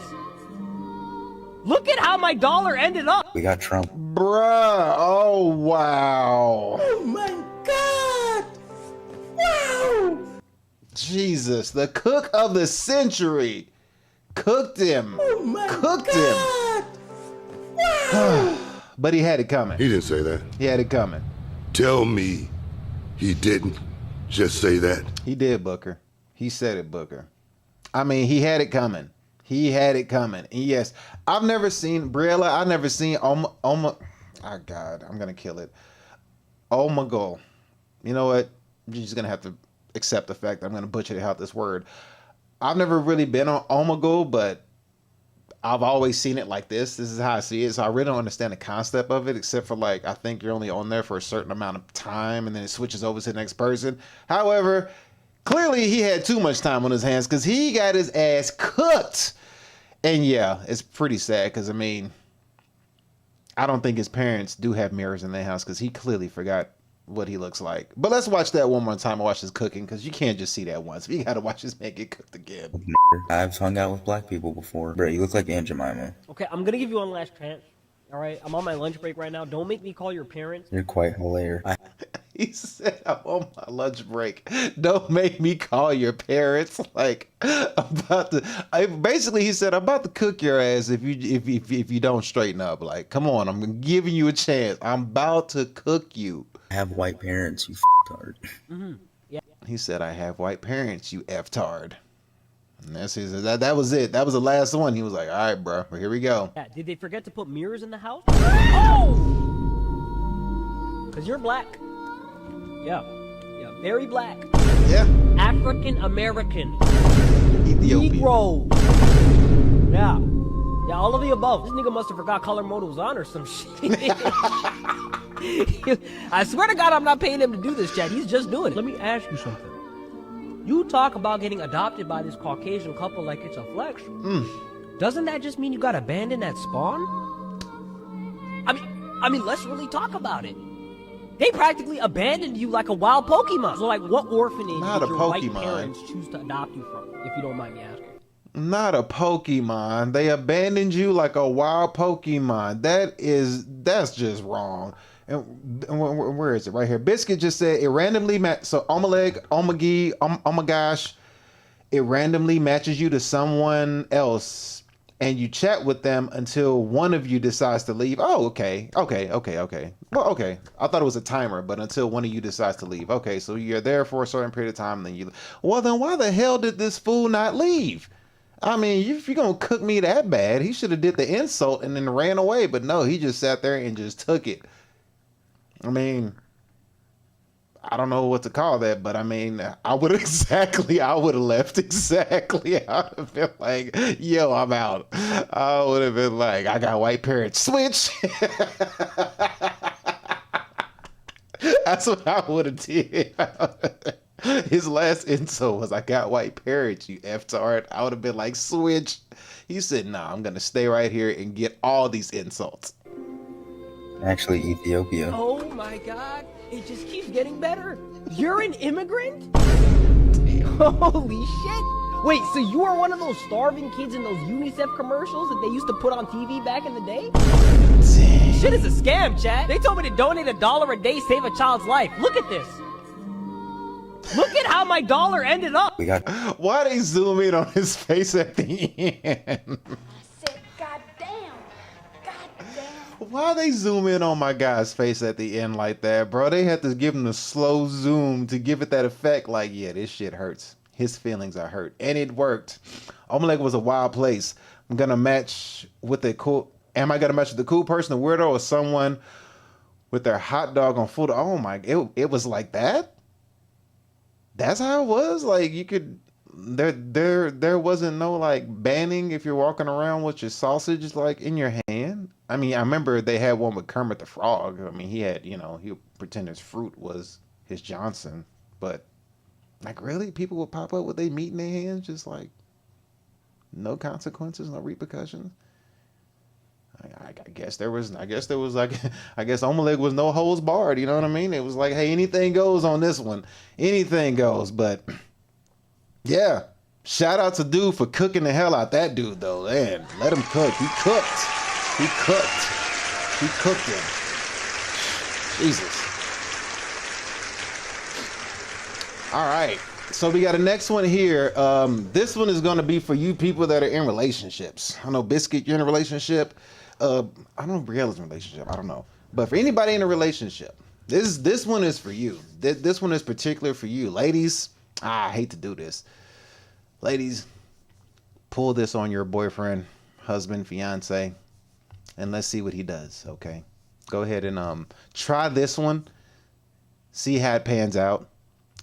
Look at how my dollar ended up. We got Trump. Bruh. Oh, wow. Oh my God. Wow. Jesus, the cook of the century. Cooked him. Oh my Cooked God. him. Wow. But he had it coming. He didn't say that. He had it coming. Tell me he didn't just say that. He did, Booker. He said it, Booker. I mean, he had it coming. He had it coming. And yes, I've never seen Briella. I've never seen oh God, I'm gonna kill it. Omegle. You know what? You're just gonna have to accept the fact that I'm gonna butcher out this word. I've never really been on Omegle, but I've always seen it like this. This is how I see it. So I really don't understand the concept of it, except for like, I think you're only on there for a certain amount of time and then it switches over to the next person. However, clearly he had too much time on his hands because he got his ass cooked. And yeah, it's pretty sad because, I mean, I don't think his parents do have mirrors in their house because he clearly forgot what he looks like. But let's watch that one more time and watch his cooking because you can't just see that once. You got to watch this man get cooked again. I've hung out with black people before. Bro, you look like Aunt Jemima. Okay, I'm gonna give you one last chance. All right, I'm on my lunch break right now. Don't make me call your parents. You're quite hilarious. He said, I'm on my lunch break. Don't make me call your parents. Like, basically he said, I'm about to cook your ass if you don't straighten up. Like, come on, I'm giving you a chance. I'm about to cook you. I have white parents, you f***tard. Yeah. He said, I have white parents, you F-tard. And that's his, that was it. That was the last one. He was like, all right, bro, here we go. Yeah, did they forget to put mirrors in the house? Oh! Because you're black. Yeah, Yeah, very black. Yeah. African American. Ethiopian. Negro. Yeah. Yeah, all of the above. This nigga must have forgot color mode was on or some shit. I swear to God, I'm not paying him to do this, Chad. He's just doing it. Let me ask you something. You talk about getting adopted by this Caucasian couple like it's a flex. Doesn't that just mean you got abandoned at spawn? I mean, let's really talk about it. They practically abandoned you like a wild Pokemon. So, like, what orphanage did your white parents choose to adopt you from, if you don't mind me asking? Not a Pokemon. They abandoned you like a wild Pokemon. That's just wrong. And where is it? Right here. Biscuit just said it randomly so Omaleg, Omagi, oh my gosh, it randomly matches you to someone else and you chat with them until one of you decides to leave. Oh, okay. Well, okay. I thought it was a timer, but until one of you decides to leave. Okay, so you're there for a certain period of time, and then you. Well, then why the hell did this fool not leave? I mean, if you're gonna cook me that bad, he should have did the insult and then ran away. But no, he just sat there and just took it. I mean, I don't know what to call that, but I mean, I would have left exactly. I would have been like, yo, I'm out. I would have been like, I got white parents. Switch. That's what I would have did. His last insult was, I got white parents, you F-tard. I would have been like, switch. He said, nah, I'm going to stay right here and get all these insults. Actually, Ethiopia. Oh my God, it just keeps getting better. You're an immigrant? Holy shit. Wait, so you are one of those starving kids in those UNICEF commercials that they used to put on TV back in the day? Dang. Shit is a scam, chat. They told me to donate $1 a day, save a child's life. Look at this. Look at how my dollar ended up. Why they zoom in on his face at the end? Why they zoom in on my guy's face at the end like that, bro? They had to give him the slow zoom to give it that effect. Like, yeah, this shit hurts. His feelings are hurt. And it worked. Omelette was a wild place. I'm going to match with a cool... Am I going to match with the cool person, the weirdo, or someone with their hot dog on food? Oh, my... It was like that? That's how it was? Like, you could... There wasn't no, like, banning if you're walking around with your sausage, like, in your hand. I mean, I remember they had one with Kermit the Frog. I mean, he had, he would pretend his fruit was his Johnson. But, like, really? People would pop up with their meat in their hands? Just, like, no consequences, no repercussions? I guess there was like, I guess Omeleg was no holds barred, you know what I mean? It was like, hey, anything goes on this one. Anything goes, but... Yeah, shout out to dude for cooking the hell out that dude though. Man, let him cook. He cooked him. Jesus. All right, so we got a next one here. This one is going to be for you people that are in relationships. I know Biscuit, you're in a relationship. I don't know if Brielle's in a relationship. I don't know, but for anybody in a relationship, this one is for you. This one is particular for you, ladies. I hate to do this. Ladies, pull this on your boyfriend, husband, fiance, and let's see what he does, okay? Go ahead and try this one. See how it pans out.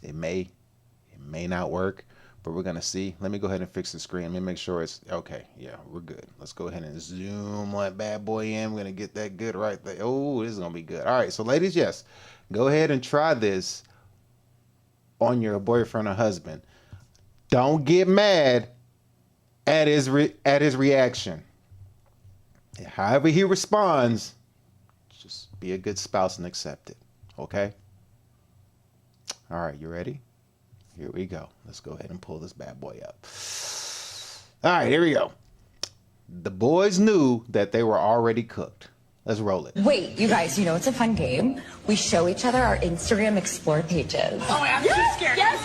It may not work, but we're going to see. Let me go ahead and fix the screen. Let me make sure it's okay. Yeah, we're good. Let's go ahead and zoom that bad boy in. We're going to get that good right there. Oh, this is going to be good. All right, so ladies, yes, go ahead and try this on your boyfriend or husband. Don't get mad at his reaction. However he responds, just be a good spouse and accept it. Okay? All right, you ready? Here we go. Let's go ahead and pull this bad boy up. All right, here we go. The boys knew that they were already cooked. Let's roll it. Wait, you guys, it's a fun game. We show each other our Instagram Explore pages. Oh, I'm too scared. Yes.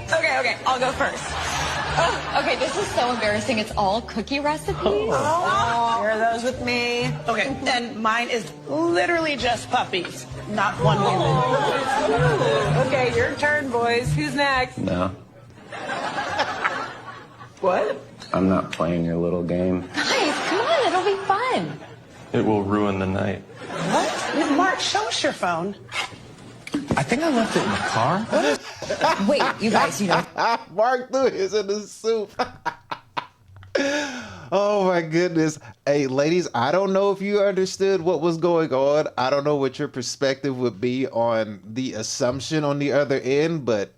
Okay, I'll go first. Oh, okay, this is so embarrassing. It's all cookie recipes. Share those with me. Okay, and mine is literally just puppies, not one woman. Okay, your turn, boys. Who's next? No. What? I'm not playing your little game. Guys, come on, it'll be fun. It will ruin the night. What? Mark, show us your phone. I think I left it in the car. Wait, you guys, you know. Mark threw his in the soup. Oh my goodness. Hey, ladies, I don't know if you understood what was going on. I don't know what your perspective would be on the assumption on the other end, but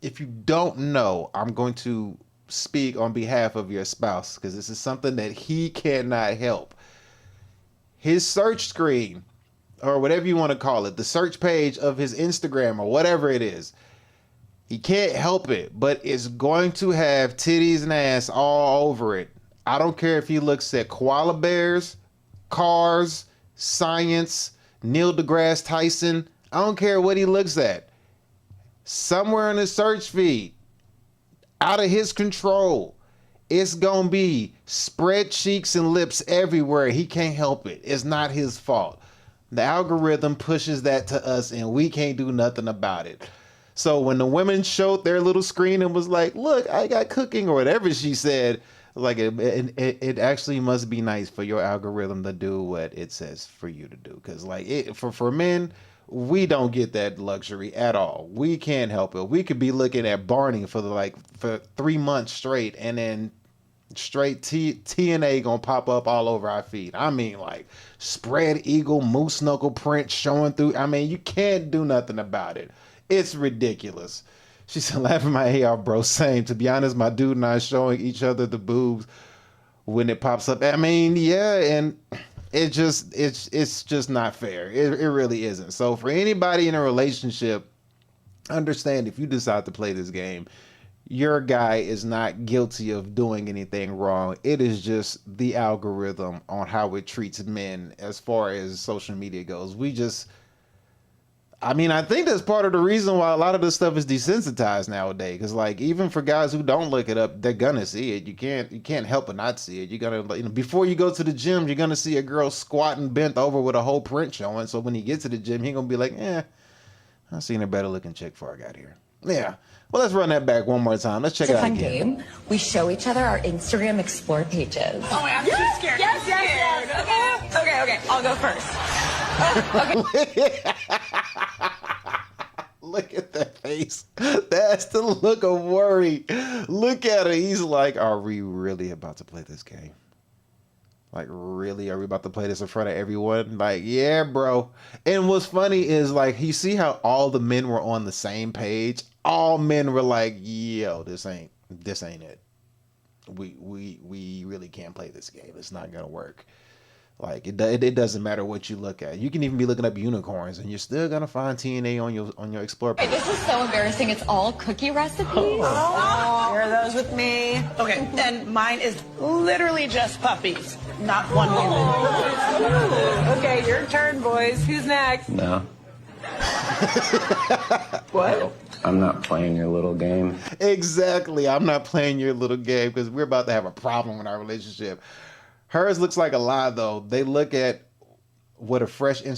if you don't know, I'm going to speak on behalf of your spouse because this is something that he cannot help. His search screen, or whatever you want to call it, the search page of his Instagram or whatever it is, he can't help it, but it's going to have titties and ass all over it. I don't care if he looks at koala bears, cars, science, Neil deGrasse Tyson. I don't care what he looks at. Somewhere in his search feed, out of his control, it's going to be spread cheeks and lips everywhere. He can't help it. It's not his fault. The algorithm pushes that to us and we can't do nothing about it. So when the women showed their little screen and was like, look, I got cooking or whatever she said, like it actually must be nice for your algorithm to do what it says for you to do. Because like for men, we don't get that luxury at all. We can't help it. We could be looking at Barney for 3 months straight, and then straight TNA gonna pop up all over our feed. I mean, like spread eagle, moose knuckle print showing through. I mean, you can't do nothing about it. It's ridiculous. She said, laughing my head off, bro. Same. To be honest, my dude and I showing each other the boobs when it pops up. I mean, yeah, and it's just not fair. It really isn't. So for anybody in a relationship, understand if you decide to play this game, your guy is not guilty of doing anything wrong. It is just the algorithm on how it treats men as far as social media goes. I think that's part of the reason why a lot of this stuff is desensitized nowadays. Because like even for guys who don't look it up, they're gonna see it. You can't help but not see it. You're gonna, before you go to the gym, you're gonna see a girl squatting bent over with a whole print showing. So when he gets to the gym, he's gonna be like, I seen a better looking chick before I got here. Yeah. Well, let's run that back one more time. Let's check it out again. It's a fun game. We show each other our Instagram Explore pages. Oh, I'm too scared. Yes. Okay. I'll go first. Okay. Look at that face. That's the look of worry. Look at it. He's like, are we really about to play this game? Like, really? Are we about to play this in front of everyone? Like, yeah, bro. And what's funny is, like, you see how all the men were on the same page? All men were like, yo, this ain't it. We really can't play this game. It's not gonna work. Like, it doesn't matter what you look at. You can even be looking up unicorns, and you're still gonna find TNA on your Explore page. This is so embarrassing. It's all cookie recipes. Share those with me. Okay, and mine is literally just puppies, not one human. Okay, your turn, boys. Who's next? No. What? No, I'm not playing your little game. Exactly. I'm not playing your little game because we're about to have a problem in our relationship. Hers looks like a lie, though. They look at what a fresh they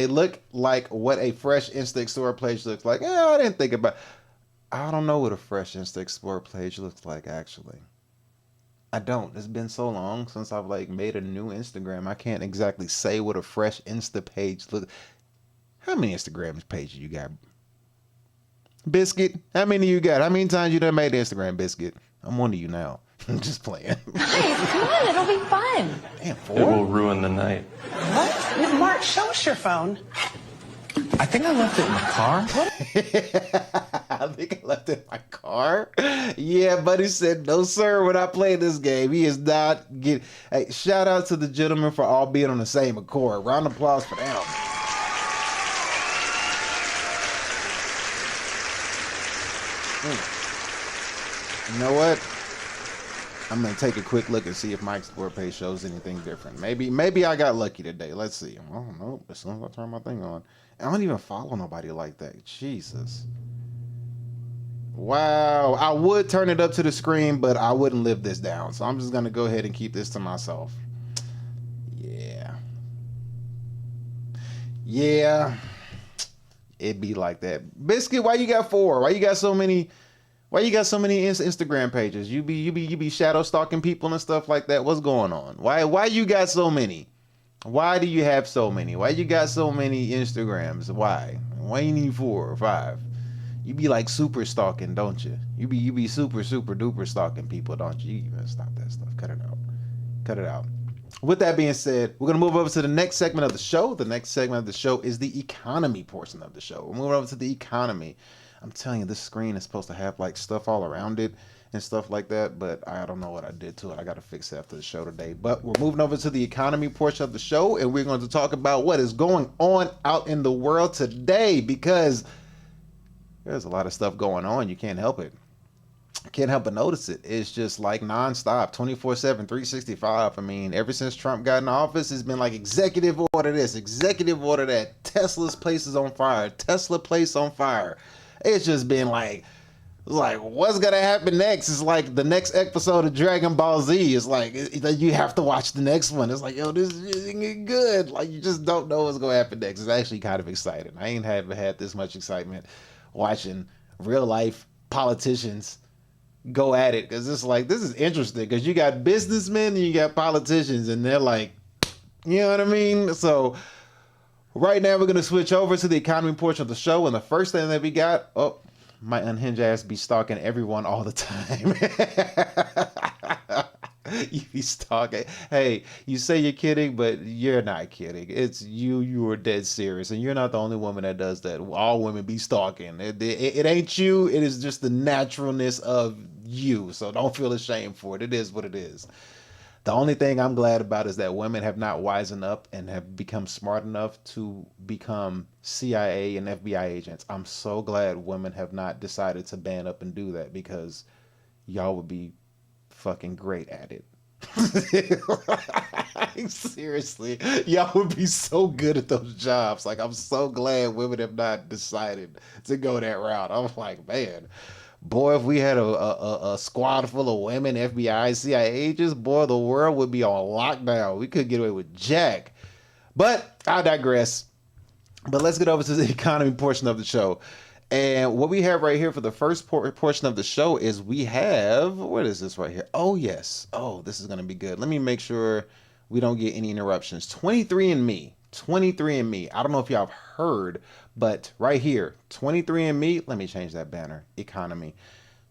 look like what a fresh Insta Explorer page looks like. I didn't think about. I don't know what a fresh Insta Explorer page looks like, actually. I don't. It's been so long since I've like made a new Instagram. I can't exactly say what a fresh Insta page looks. How many Instagram pages you got? Biscuit? How many you got? How many times you done made Instagram, Biscuit? I'm one of you now. I'm just playing. Guys, come on, it'll be fun. Damn, It will ruin the night. What? Mark, show us your phone. I think I left it in the car. I think I left it in my car. Yeah, buddy said, no, sir, when I play this game, he is not getting. Hey, shout out to the gentlemen for all being on the same accord. Round of applause for them. You know what? I'm gonna take a quick look and see if my Explore page shows anything different. Maybe I got lucky today. Let's see. Oh no! As soon as I turn my thing on, I don't even follow nobody like that. Jesus. Wow. I would turn it up to the screen, but I wouldn't live this down. So I'm just gonna go ahead and keep this to myself. Yeah. It'd be like that. Biscuit, why you got 4? Why you got so many? Why you got so many Instagram pages? You be shadow stalking people and stuff like that. What's going on? Why you got so many? Why do you have so many? Why you got so many Instagrams? Why you need 4 or 5? You be like super stalking, don't you? You be super duper stalking people, don't you? You gotta stop that stuff. Cut it out. Cut it out. With that being said, we're gonna move over to the next segment of the show. The next segment of the show is the economy portion of the show. We're moving over to the economy. I'm telling you, this screen is supposed to have like stuff all around it and stuff like that, but I don't know what I did to it. I got to fix it after the show today. But we're moving over to the economy portion of the show, and we're going to talk about what is going on out in the world today, because there's a lot of stuff going on. You can't help it. Can't help but notice it. It's just like nonstop, 24/7, 365. I mean, ever since Trump got in office, it's been like executive order this, executive order that. Tesla's place is on fire. Tesla place on fire. It's just been like what's gonna happen next? It's like the next episode of Dragon Ball Z. It's like you have to watch the next one. It's like, yo, this is good. Like, you just don't know what's gonna happen next. It's actually kind of exciting. I ain't had this much excitement watching real life politicians go at it, because it's like, this is interesting, because you got businessmen and you got politicians, and they're like, you know what I mean? So right now we're gonna switch over to the economy portion of the show, and the first thing that we got, my unhinged ass be stalking everyone all the time. You be stalking. Hey, you say you're kidding, but you're not kidding. It's you are dead serious, and you're not the only woman that does that. All women be stalking. It ain't you. It is just the naturalness of you. So don't feel ashamed for it. It is what it is. The only thing I'm glad about is that women have not wisened up and have become smart enough to become CIA and FBI agents. I'm so glad women have not decided to band up and do that, because y'all would be fucking great at it. Seriously, y'all would be so good at those jobs. Like, I'm so glad women have not decided to go that route. I'm like, man, boy, if we had a squad full of women, FBI, CIA agents, boy, the world would be on lockdown. We could get away with jack. But I digress. But let's get over to the economy portion of the show. And what we have right here for the first portion of the show is we have, what is this right here? Oh, yes. Oh, this is going to be good. Let me make sure we don't get any interruptions. 23andMe. 23andMe. I don't know if y'all have heard, but right here, 23andMe. Let me change that banner. Economy.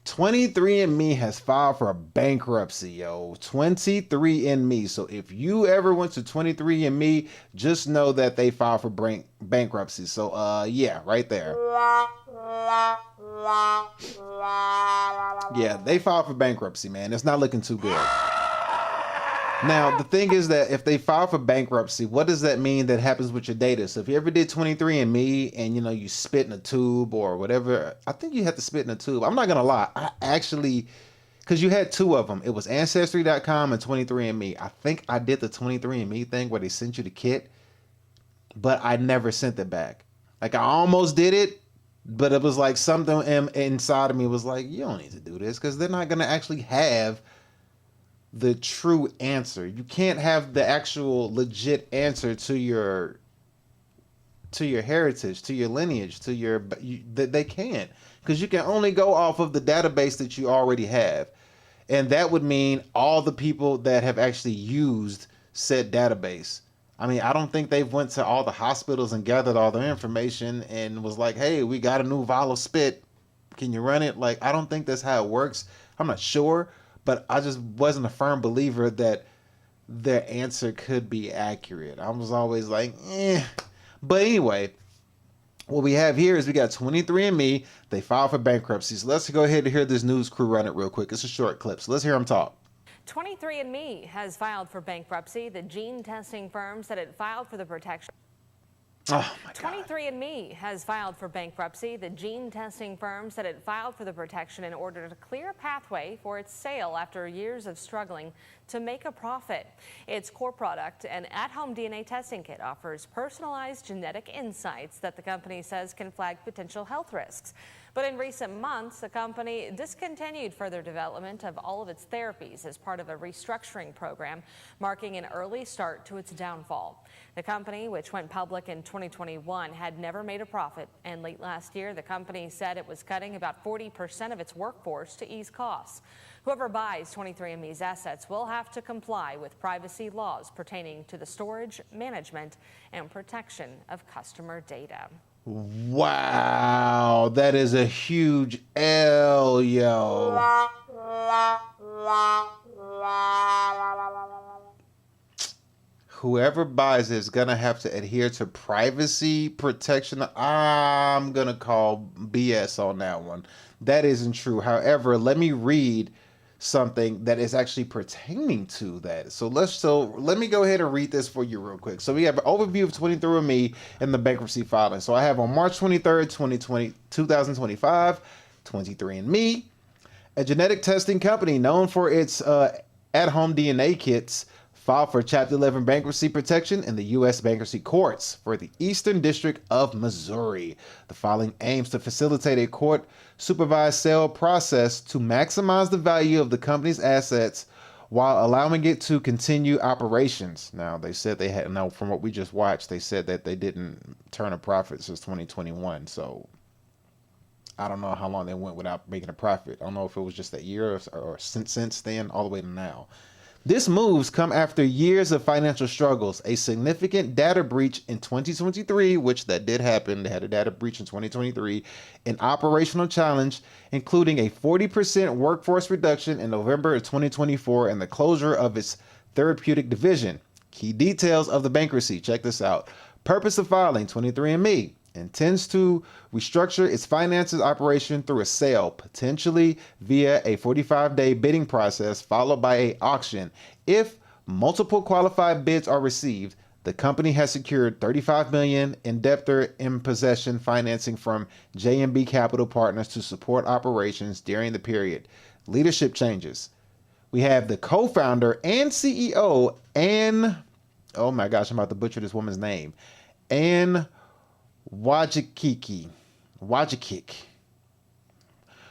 23andMe has filed for a bankruptcy, yo. 23andMe. So if you ever went to 23andMe, just know that they filed for bankruptcy. So, yeah, right there. Yeah, they filed for bankruptcy, man. It's not looking too good. Now, the thing is that if they file for bankruptcy, what does that mean that happens with your data? So if you ever did 23andMe and, you spit in a tube or whatever, I think you had to spit in a tube. I'm not going to lie. I actually, because you had two of them. It was Ancestry.com and 23andMe. I think I did the 23andMe thing where they sent you the kit, but I never sent it back. Like, I almost did it, but it was like something inside of me was like, you don't need to do this, because they're not going to actually have the true answer. You can't have the actual legit answer to your heritage, to your lineage, they can't, because you can only go off of the database that you already have. And that would mean all the people that have actually used said database. I mean, I don't think they've went to all the hospitals and gathered all their information and was like, hey, we got a new vial of spit. Can you run it? Like, I don't think that's how it works. I'm not sure. But I just wasn't a firm believer that their answer could be accurate. I was always like, eh. But anyway, what we have here is we got 23andMe. They filed for bankruptcy. So let's go ahead and hear this news crew run it real quick. It's a short clip, so let's hear them talk. 23andMe has filed for bankruptcy. The gene testing firm said it filed for the protection. Oh my God. 23andMe has filed for bankruptcy. The gene testing firm said it filed for the protection in order to clear a pathway for its sale after years of struggling to make a profit. Its core product, an at-home DNA testing kit, offers personalized genetic insights that the company says can flag potential health risks. But in recent months, the company discontinued further development of all of its therapies as part of a restructuring program, marking an early start to its downfall. The company, which went public in 2021, had never made a profit, and late last year, the company said it was cutting about 40% of its workforce to ease costs. Whoever buys 23andMe's assets will have to comply with privacy laws pertaining to the storage, management, and protection of customer data. Wow, that is a huge L, yo. Whoever buys it is gonna have to adhere to privacy protection. I'm gonna call BS on that one. That isn't true. However, let me read something that is actually pertaining to that. So let me go ahead and read this for you real quick. So we have an overview of 23andMe and the bankruptcy filing. So I have on March 23rd, 2025, 23andMe, a genetic testing company known for its at-home DNA kits, filed for Chapter 11 bankruptcy protection in the U.S. bankruptcy courts for the Eastern District of Missouri. The filing aims to facilitate a court-supervised sale process to maximize the value of the company's assets while allowing it to continue operations. Now, they said they had, now from what we just watched, they said that they didn't turn a profit since 2021. So I don't know how long they went without making a profit. I don't know if it was just that year or since then, all the way to now. This moves come after years of financial struggles, a significant data breach in 2023, which that did happen. They had a data breach in 2023, an operational challenge, including a 40% workforce reduction in November of 2024 and the closure of its therapeutic division. Key details of the bankruptcy. Check this out. Purpose of filing: 23andMe intends to restructure its finances operation through a sale, potentially via a 45-day bidding process followed by an auction. If multiple qualified bids are received, the company has secured $35 million in debtor in possession financing from JMB Capital Partners to support operations during the period. Leadership changes. We have the co-founder and CEO, Ann, oh my gosh, I'm about to butcher this woman's name, Ann Wojcicki.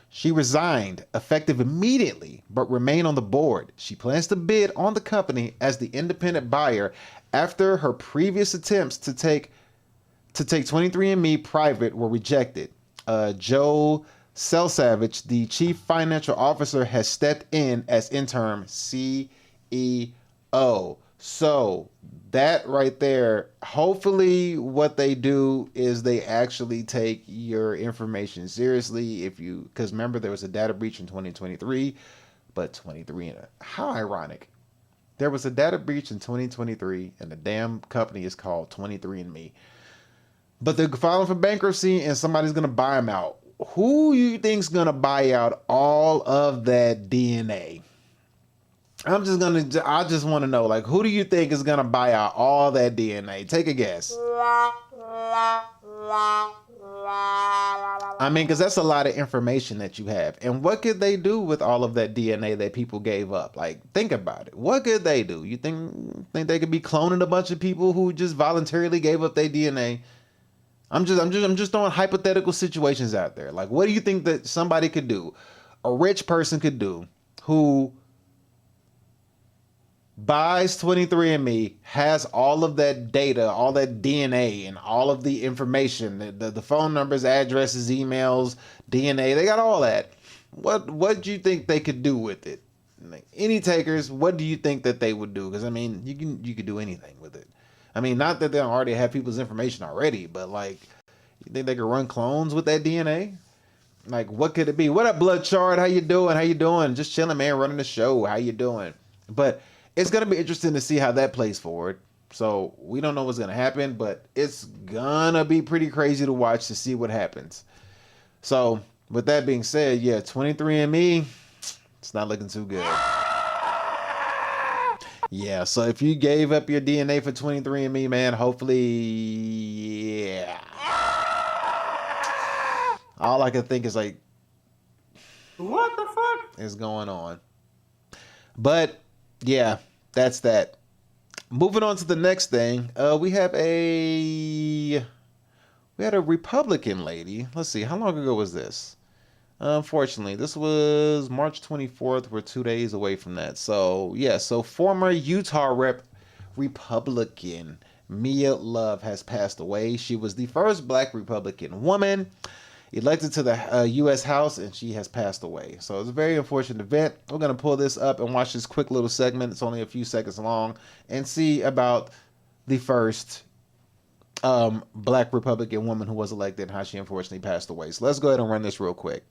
She resigned effective immediately, but remained on the board. She plans to bid on the company as the independent buyer after her previous attempts to take 23andMe private were rejected. Joe Selsavage, the chief financial officer, has stepped in as interim CEO. So that right there, hopefully what they do is they actually take your information seriously. Because remember, there was a data breach in 2023, but 23, how ironic. There was a data breach in 2023 and the damn company is called 23andMe. But they're filing for bankruptcy and somebody's going to buy them out. Who you think's going to buy out all of that DNA? I just want to know, like, who do you think is going to buy out all that DNA? Take a guess. I mean, because that's a lot of information that you have. And what could they do with all of that DNA that people gave up? Like, think about it. What could they do? You think they could be cloning a bunch of people who just voluntarily gave up their DNA? I'm just throwing hypothetical situations out there. Like, what do you think that somebody could do? A rich person could do who buys 23andMe, has all of that data, all that DNA, and all of the information, the phone numbers, addresses, emails, DNA, they got all that. What do you think they could do with it? Like, any takers, what do you think that they would do? Because I mean, you could do anything with it. I mean, not that they don't already have people's information already, but like, you think they could run clones with that DNA? Like, what could it be? What up, Blood Chart? How you doing? How you doing? Just chilling, man, running the show. How you doing? But it's going to be interesting to see how that plays forward. So we don't know what's going to happen, but it's going to be pretty crazy to watch to see what happens. So with that being said, yeah, 23andMe, it's not looking too good. Yeah, so if you gave up your DNA for 23andMe, man, hopefully, yeah. All I can think is like, what the fuck is going on? But yeah, that's that. Moving on to the next thing, we have we had a Republican lady. Let's see, how long ago was this? Unfortunately, this was March 24th. We're 2 days away from that. So, yeah, so former Utah Rep Republican Mia Love has passed away. She was the first Black Republican woman elected to the U.S. House, and she has passed away. So it's a very unfortunate event. We're going to pull this up and watch this quick little segment. It's only a few seconds long, and see about the first Black Republican woman who was elected and how she unfortunately passed away. So let's go ahead and run this real quick.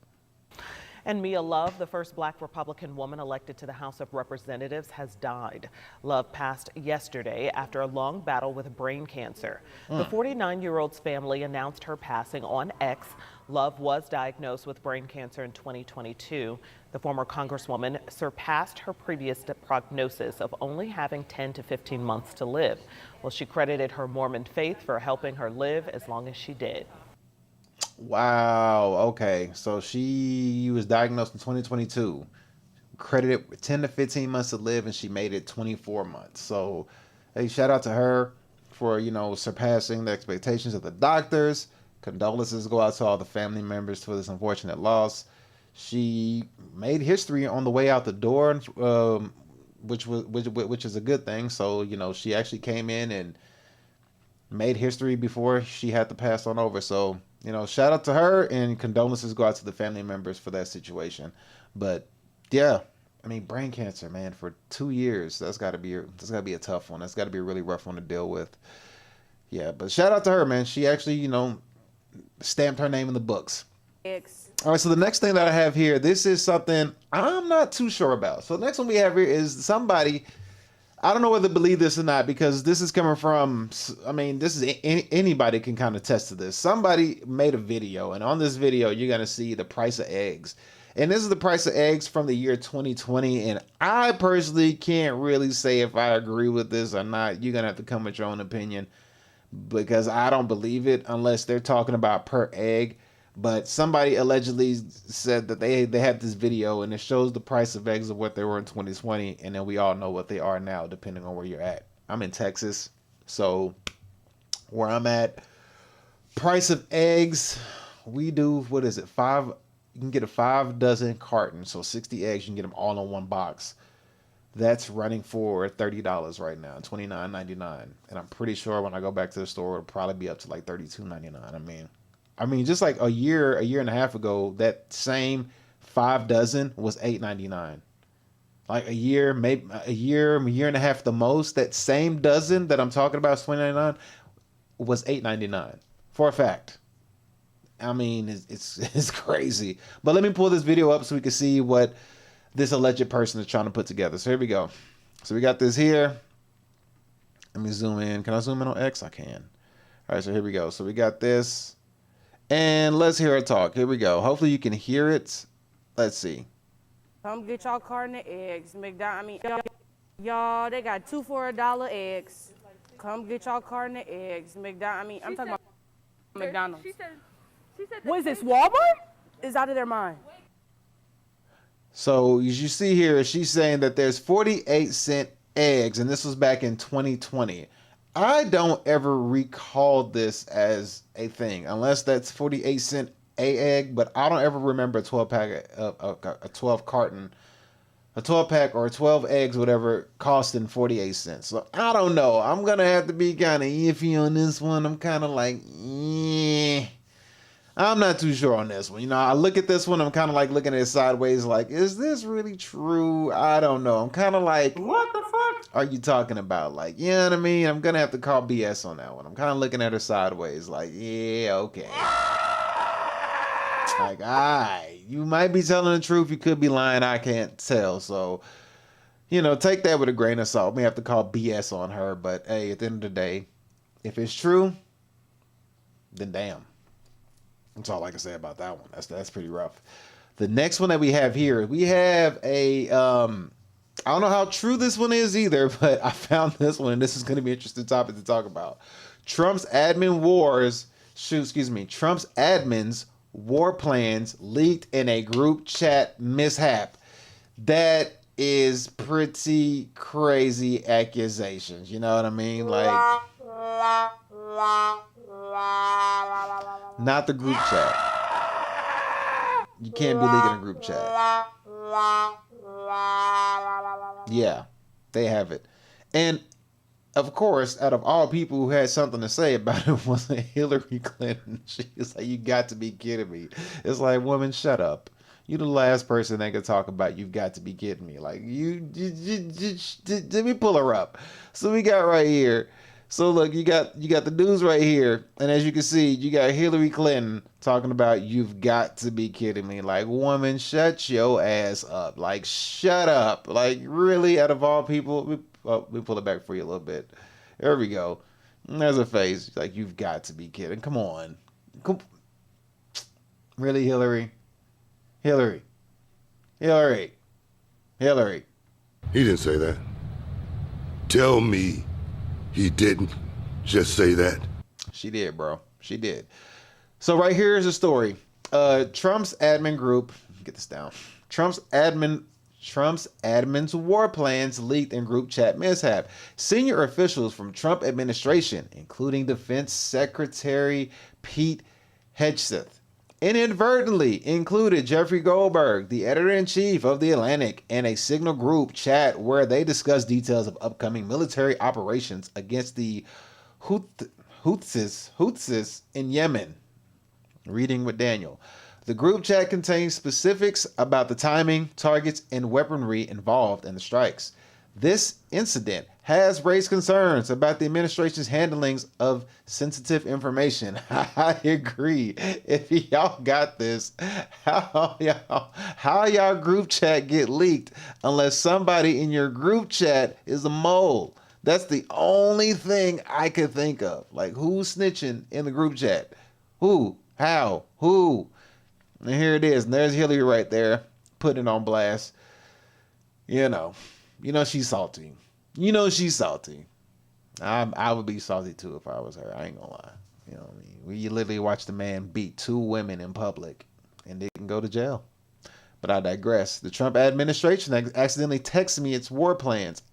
And Mia Love, the first Black Republican woman elected to the House of Representatives, has died. Love passed yesterday after a long battle with brain cancer. The 49-year-old's family announced her passing on X. Love was diagnosed with brain cancer in 2022. The former Congresswoman surpassed her previous prognosis of only having 10 to 15 months to live. Well, she credited her Mormon faith for helping her live as long as she did. Wow. Okay. So she was diagnosed in 2022, credited with 10 to 15 months to live, and she made it 24 months. So, hey, shout out to her for, you know, surpassing the expectations of the doctors. Condolences go out to all the family members for this unfortunate loss. She made history on the way out the door, which is a good thing. So, you know, she actually came in and made history before she had to pass on over. So, you know, shout out to her, and condolences go out to the family members for that situation. But yeah, I mean, brain cancer, man, for 2 years, that's got to be a tough one. That's got to be a really rough one to deal with. Yeah, but shout out to her, man. She actually, you know, stamped her name in the books. All right, so the next thing that I have here, this is something I'm not too sure about. So the next one we have here is somebody, I don't know whether to believe this or not, because this is coming from, I mean, this is anybody can kind of attest to this. Somebody made a video, and on this video, you're going to see the price of eggs. And this is the price of eggs from the year 2020. And I personally can't really say if I agree with this or not. You're going to have to come with your own opinion, because I don't believe it unless they're talking about per egg. But somebody allegedly said that they had this video, and it shows the price of eggs of what they were in 2020, and then we all know what they are now, depending on where you're at. I'm in Texas, so where I'm at, price of eggs, we do, what is it, you can get a 5 dozen carton, so 60 eggs, you can get them all in one box. That's running for $30 right now, $29.99, and I'm pretty sure when I go back to the store, it'll probably be up to like $32.99. I mean, just like a year and a half ago, that same 5 dozen was $8.99. Like a year and a half the most, that same dozen that I'm talking about is $29.99 was $8.99 for a fact. I mean, it's crazy. But let me pull this video up so we can see what this alleged person is trying to put together. So here we go. So we got this here. Let me zoom in. Can I zoom in on X? I can. All right, so here we go. So we got this. And let's hear her talk. Here we go. Hopefully you can hear it. Let's see. Come get y'all carton of eggs. Y'all, they got 2 for $1 eggs. Come get y'all carton of eggs. I'm talking about McDonald's. She said what is this, Walmart? Is out of their mind. So as you see here, she's saying that there's 48-cent eggs, and this was back in 2020. I don't ever recall this as a thing, unless that's 48-cent a egg, but I don't ever remember a 12-pack, a 12 carton, a 12-pack or 12 eggs, whatever, costing 48 cents. So I don't know. I'm going to have to be kind of iffy on this one. I'm kind of like, I'm not too sure on this one. You know, I look at this one, I'm kind of like looking at it sideways, like, is this really true? I don't know. I'm kind of like, what the fuck are you talking about? Like, you know what I mean? I'm going to have to call BS on that one. I'm kind of looking at her sideways, like, yeah, okay. Like, you might be telling the truth. You could be lying. I can't tell. So, you know, take that with a grain of salt. We have to call BS on her. But, hey, at the end of the day, if it's true, then damn. That's all I can say about that one. That's pretty rough. The next one that we have here, we have a, I don't know how true this one is either, but I found this one, and this is going to be an interesting topic to talk about. Trump's admin's war plans leaked in a group chat mishap. That is pretty crazy accusations. You know what I mean? Like, not the group chat. You can't be leaking a group chat. Yeah, they have it. And of course, out of all people who had something to say about it was Hillary Clinton. She was like, you got to be kidding me. It's like, woman, shut up. You're the last person that could talk about you've got to be kidding me. Like, let me pull her up. So we got right here. So look, you got the news right here. And as you can see, you got Hillary Clinton talking about you've got to be kidding me. Like, woman, shut your ass up. Like, shut up. Like, really, out of all people, we pull it back for you a little bit. There we go. And there's a face. Like, you've got to be kidding. Come on. Really, Hillary? Hillary. Hillary. Hillary. He didn't say that. Tell me he didn't just say that. She did, bro. She did. So right here is the story. Trump's admin group, get this down. Trump's admin's war plans leaked in group chat mishap. Senior officials from Trump administration, including Defense Secretary Pete Hegseth, inadvertently included Jeffrey Goldberg, the editor-in-chief of The Atlantic, in a Signal group chat where they discussed details of upcoming military operations against the Houthis in Yemen. Reading with Daniel. The group chat contains specifics about the timing, targets, and weaponry involved in the strikes. This incident has raised concerns about the administration's handlings of sensitive information. I agree. If y'all got this, how y'all group chat get leaked unless somebody in your group chat is a mole? That's the only thing I could think of. Like, who's snitching in the group chat? Who? How? Who? And here it is. And there's Hillary right there, putting it on blast. You know she's salty. You know she's salty. I would be salty too if I was her. I ain't gonna lie. You know what I mean? You literally watched the man beat 2 women in public and didn't go to jail. But I digress. The Trump administration accidentally texted me its war plans.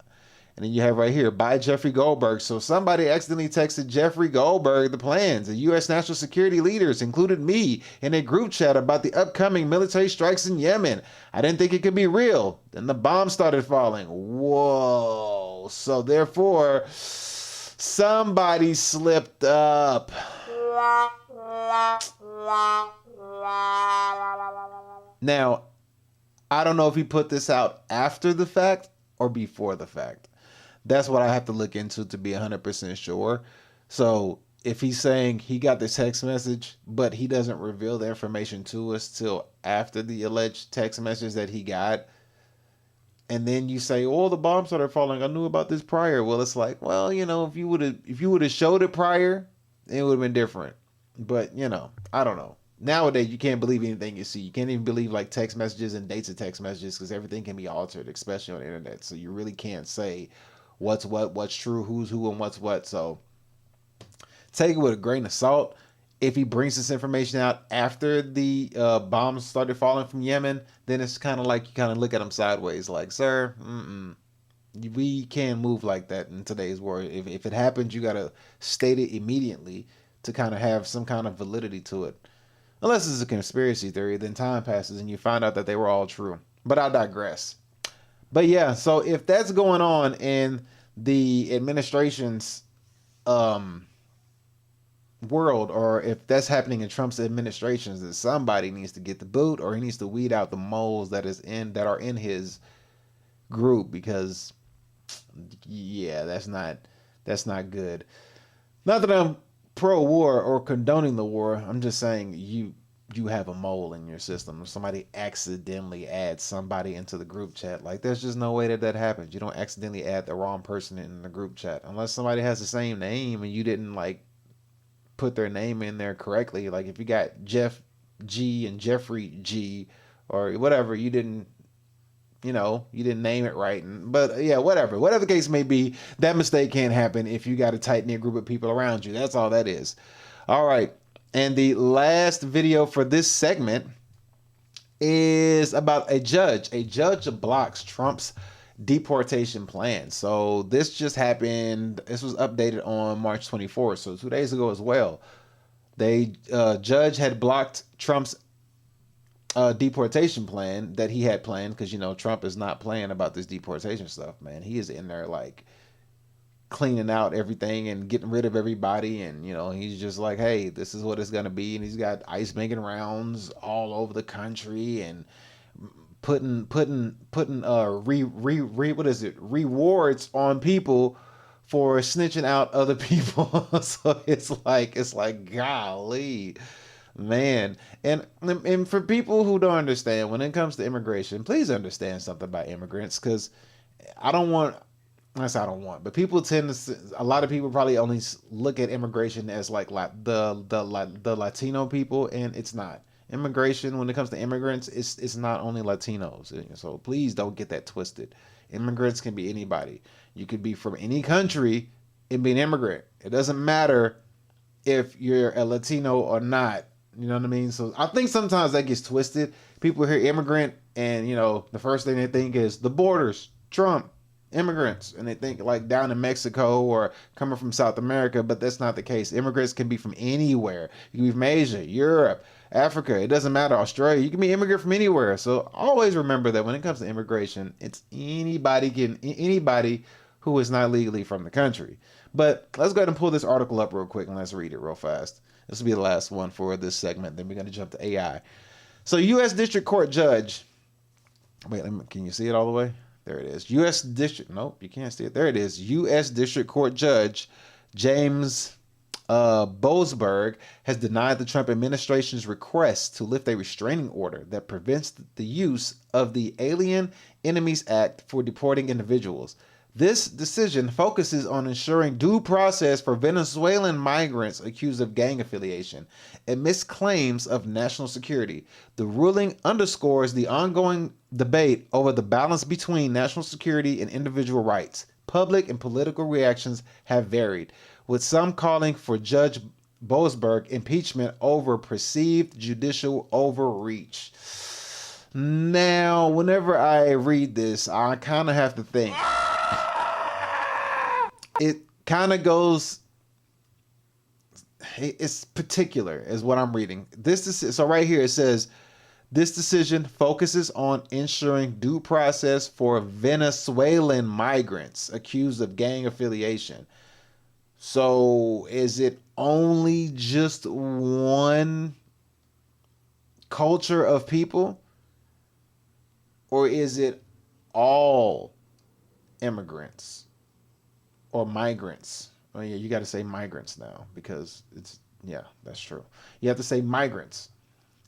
And then you have right here, by Jeffrey Goldberg. So somebody accidentally texted Jeffrey Goldberg the plans. The U.S. national security leaders included me in a group chat about the upcoming military strikes in Yemen. I didn't think it could be real. Then the bombs started falling. Whoa. So therefore, somebody slipped up. Now, I don't know if he put this out after the fact or before the fact. That's what I have to look into to be 100% sure. So if he's saying he got this text message, but he doesn't reveal the information to us till after the alleged text message that he got, and then you say, "Oh, the bombs started falling. I knew about this prior." Well, it's like, well, if you would have showed it prior, it would have been different. But I don't know. Nowadays, you can't believe anything you see. You can't even believe like text messages and dates of text messages because everything can be altered, especially on the internet. So you really can't say what's what, what's true, who's who, and what's what. So take it with a grain of salt. If he brings this information out after the bombs started falling from Yemen, then it's kind of like you kind of look at him sideways like, sir, we can't move like that in today's world. If it happens, you got to state it immediately to kind of have some kind of validity to it. Unless it's a conspiracy theory, then time passes and you find out that they were all true. But I digress. But yeah, so if that's going on in the administration's world, or if that's happening in Trump's administrations, then somebody needs to get the boot, or he needs to weed out the moles that are in his group, because yeah, that's not good. Not that I'm pro-war or condoning the war. I'm just saying you have a mole in your system. If somebody accidentally adds somebody into the group chat, like there's just no way that happens. You don't accidentally add the wrong person in the group chat unless somebody has the same name and you didn't like put their name in there correctly. Like if you got Jeff G and Jeffrey G or whatever, you didn't name it right. But yeah, whatever the case may be, that mistake can't happen if you got a tight-knit group of people around you. That's all that is. All right. And the last video for this segment is about a judge. A judge blocks Trump's deportation plan. So this just happened. This was updated on March 24th. So 2 days ago as well. They judge had blocked Trump's deportation plan that he had planned, because Trump is not playing about this deportation stuff, man. He is in there like cleaning out everything and getting rid of everybody, and he's just like, hey, this is what it's gonna be, and he's got ice making rounds all over the country and putting rewards on people for snitching out other people. So it's like golly, man. And for people who don't understand, when it comes to immigration, please understand something about immigrants, because I don't want, but people tend to, a lot of people probably only look at immigration as like the Latino people, and it's not. Immigration, when it comes to immigrants, it's not only Latinos. So please don't get that twisted. Immigrants can be anybody. You could be from any country and be an immigrant. It doesn't matter if you're a Latino or not. You know what I mean? So I think sometimes that gets twisted. People hear immigrant and, the first thing they think is the borders, Trump, immigrants. And they think like down in Mexico or coming from South America, but that's not the case. Immigrants can be from anywhere. You can be from Asia, Europe, Africa. It doesn't matter. Australia. You can be immigrant from anywhere. So always remember that when it comes to immigration, it's anybody who is not legally from the country. But let's go ahead and pull this article up real quick and let's read it real fast. This will be the last one for this segment. Then we're going to jump to AI. So U.S. District Court Judge. Wait, can you see it all the way? There it is. U.S. District. Nope, you can't see it. There it is. U.S. District Court Judge James Boasberg has denied the Trump administration's request to lift a restraining order that prevents the use of the Alien Enemies Act for deporting individuals. This decision focuses on ensuring due process for Venezuelan migrants accused of gang affiliation amidst claims of national security. The ruling underscores the ongoing debate over the balance between national security and individual rights. Public and political reactions have varied, with some calling for Judge Boasberg impeachment over perceived judicial overreach. Now, whenever I read this, I kind of have to think. It kind of goes, it's particular is what I'm reading. So right here it says, this decision focuses on ensuring due process for Venezuelan migrants accused of gang affiliation. So is it only just one culture of people? Or is it all immigrants? Or migrants? Oh yeah, you got to say migrants now because that's true. You have to say migrants.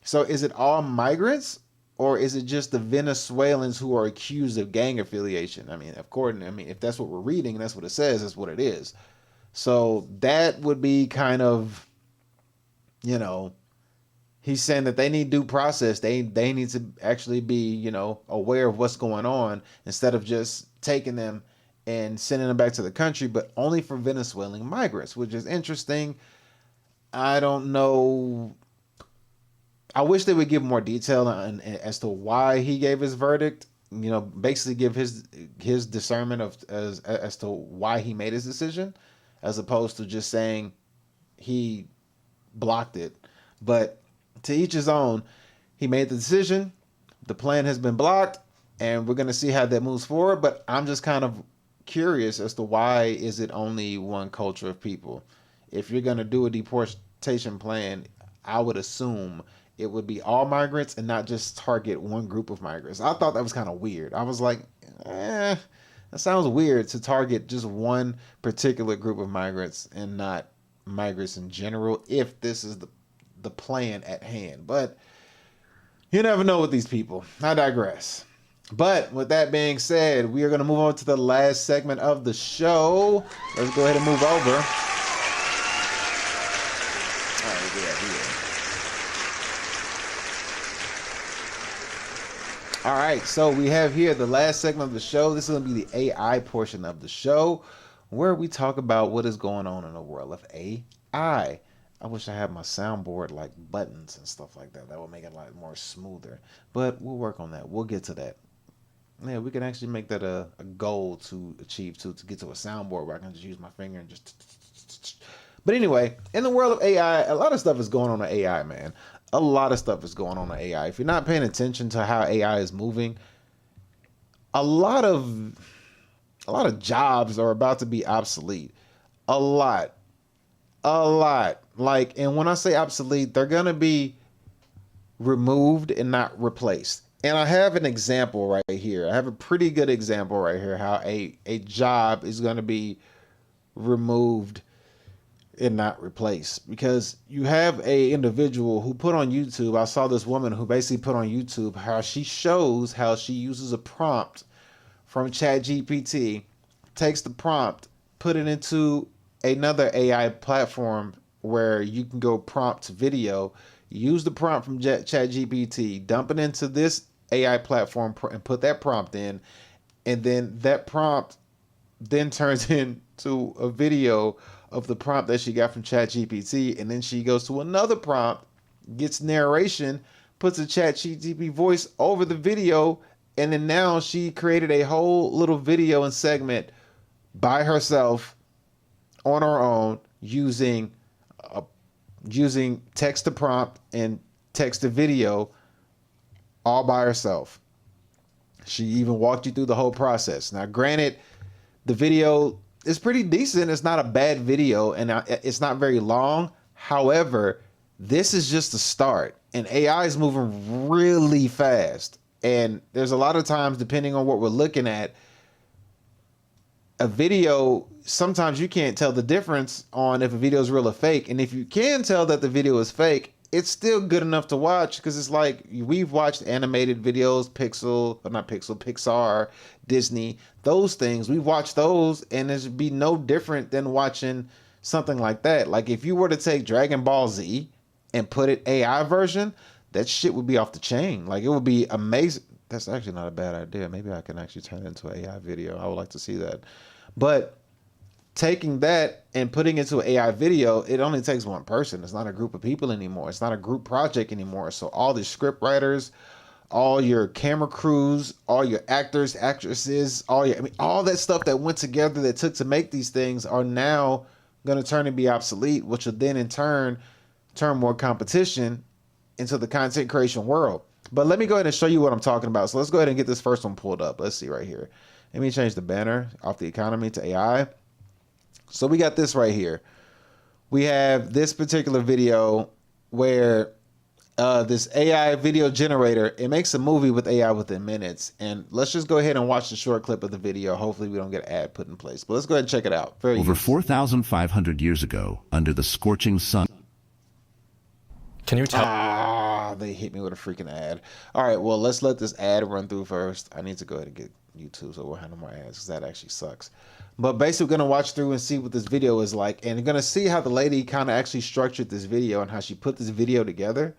So is it all migrants or is it just the Venezuelans who are accused of gang affiliation? If that's what we're reading, that's what it says, that's what it is. So that would be kind of, he's saying that they need due process. They need to actually be, aware of what's going on instead of just taking them and sending them back to the country, but only for Venezuelan migrants, which is interesting. I don't know. I wish they would give more detail as to why he gave his verdict. Basically give his discernment as to why he made his decision, as opposed to just saying he blocked it. But to each his own. He made the decision. The plan has been blocked, and we're going to see how that moves forward. But I'm just kind of curious as to why is it only one culture of people? If you're going to do a deportation plan, I would assume it would be all migrants and not just target one group of migrants. I thought that was kind of weird. I was like, that sounds weird to target just one particular group of migrants and not migrants in general, if this is the plan at hand. But you never know with these people. I digress. But with that being said, we are going to move on to the last segment of the show. Let's go ahead and move over. All right, so we have here the last segment of the show. This is going to be the AI portion of the show, where we talk about what is going on in the world of AI. I wish I had my soundboard like buttons and stuff like that. That would make it a lot more smoother. But we'll work on that. We'll get to that. Yeah, we can actually make that a goal to achieve, to get to a soundboard where I can just use my finger and just... But anyway, in the world of AI, a lot of stuff is going on in AI, man. A lot of stuff is going on in AI. If you're not paying attention to how AI is moving, a lot of jobs are about to be obsolete. A lot. Like, and when I say obsolete, they're going to be removed and not replaced. And I have an example right here. I have a pretty good example right here how a job is going to be removed and not replaced, because you have a individual who put on YouTube. I saw this woman who basically put on YouTube how she shows how she uses a prompt from ChatGPT, takes the prompt, put it into another AI platform where you can go prompt to video, use the prompt from ChatGPT, dump it into this AI platform and put that prompt in, and then that prompt then turns into a video of the prompt that she got from ChatGPT, and then she goes to another prompt, gets narration, puts a ChatGPT voice over the video, and then now she created a whole little video and segment by herself on her own using text to prompt and text to video all by herself. She even walked you through the whole process. Now, granted, the video is pretty decent. It's not a bad video, and it's not very long. However, this is just the start, and AI is moving really fast. And there's a lot of times, depending on what we're looking at, a video, sometimes you can't tell the difference on if a video is real or fake. And if you can tell that the video is fake, it's still good enough to watch, because it's like we've watched animated videos, Pixar, Disney, those things. We've watched those, and it'd be no different than watching something like that. Like if you were to take Dragon Ball Z and put it AI version, that shit would be off the chain. Like it would be amazing. That's actually not a bad idea. Maybe I can actually turn it into an AI video. I would like to see that. But taking that and putting it into an AI video, it only takes one person. It's not a group of people anymore. It's not a group project anymore. So all the script writers, all your camera crews, all your actors, actresses, all that stuff that went together that took to make these things are now going to turn and be obsolete, which will then in turn more competition into the content creation world. But let me go ahead and show you what I'm talking about. So let's go ahead and get this first one pulled up. Let's see right here. Let me change the banner off the economy to AI. So we got this right here. We have this particular video where this AI video generator, it makes a movie with AI within minutes. And let's just go ahead and watch the short clip of the video. Hopefully we don't get an ad put in place. But let's go ahead and check it out. Over 4,500 years ago, under the scorching sun. Can you tell? They hit me with a freaking ad. All right, well, let's let this ad run through first. I need to go ahead and get YouTube so we'll handle more ads, because that actually sucks. But basically, we're going to watch through and see what this video is like. And you're going to see how the lady kind of actually structured this video and how she put this video together.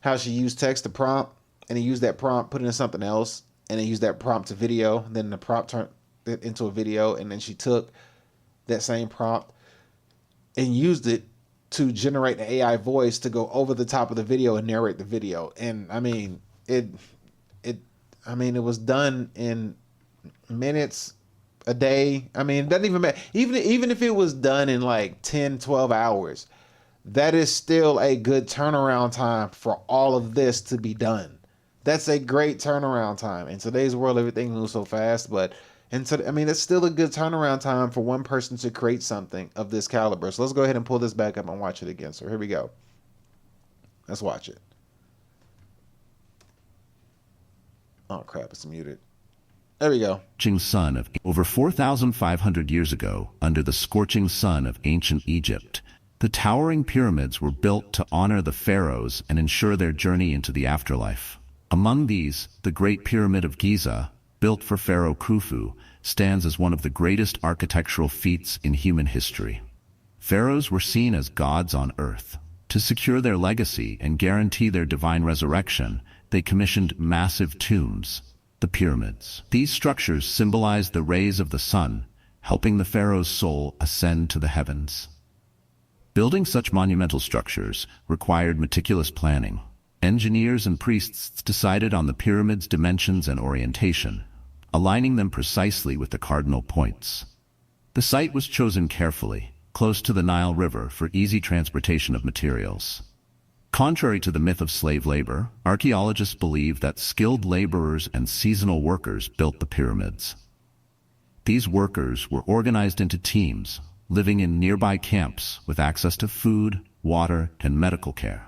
How she used text to prompt, and then used that prompt, put it in something else, and then used that prompt to video. And then the prompt turned it into a video. And then she took that same prompt and used it to generate an AI voice to go over the top of the video and narrate the video. And I mean, it was done in minutes, a day. I mean, it doesn't even matter. Even if it was done in like 10, 12 hours, that is still a good turnaround time for all of this to be done. That's a great turnaround time. In today's world, everything moves so fast, it's still a good turnaround time for one person to create something of this caliber. So let's go ahead and pull this back up and watch it again. So here we go. Let's watch it. Oh crap, it's muted. There we go. Sun of over 4,500 years ago, under the scorching sun of ancient Egypt, the towering pyramids were built to honor the pharaohs and ensure their journey into the afterlife. Among these, the Great Pyramid of Giza, built for Pharaoh Khufu, stands as one of the greatest architectural feats in human history. Pharaohs were seen as gods on earth. To secure their legacy and guarantee their divine resurrection, they commissioned massive tombs, the pyramids. These structures symbolized the rays of the sun, helping the pharaoh's soul ascend to the heavens. Building such monumental structures required meticulous planning. Engineers and priests decided on the pyramid's dimensions and orientation, aligning them precisely with the cardinal points. The site was chosen carefully, close to the Nile River for easy transportation of materials. Contrary to the myth of slave labor, archaeologists believe that skilled laborers and seasonal workers built the pyramids. These workers were organized into teams, living in nearby camps with access to food, water, and medical care.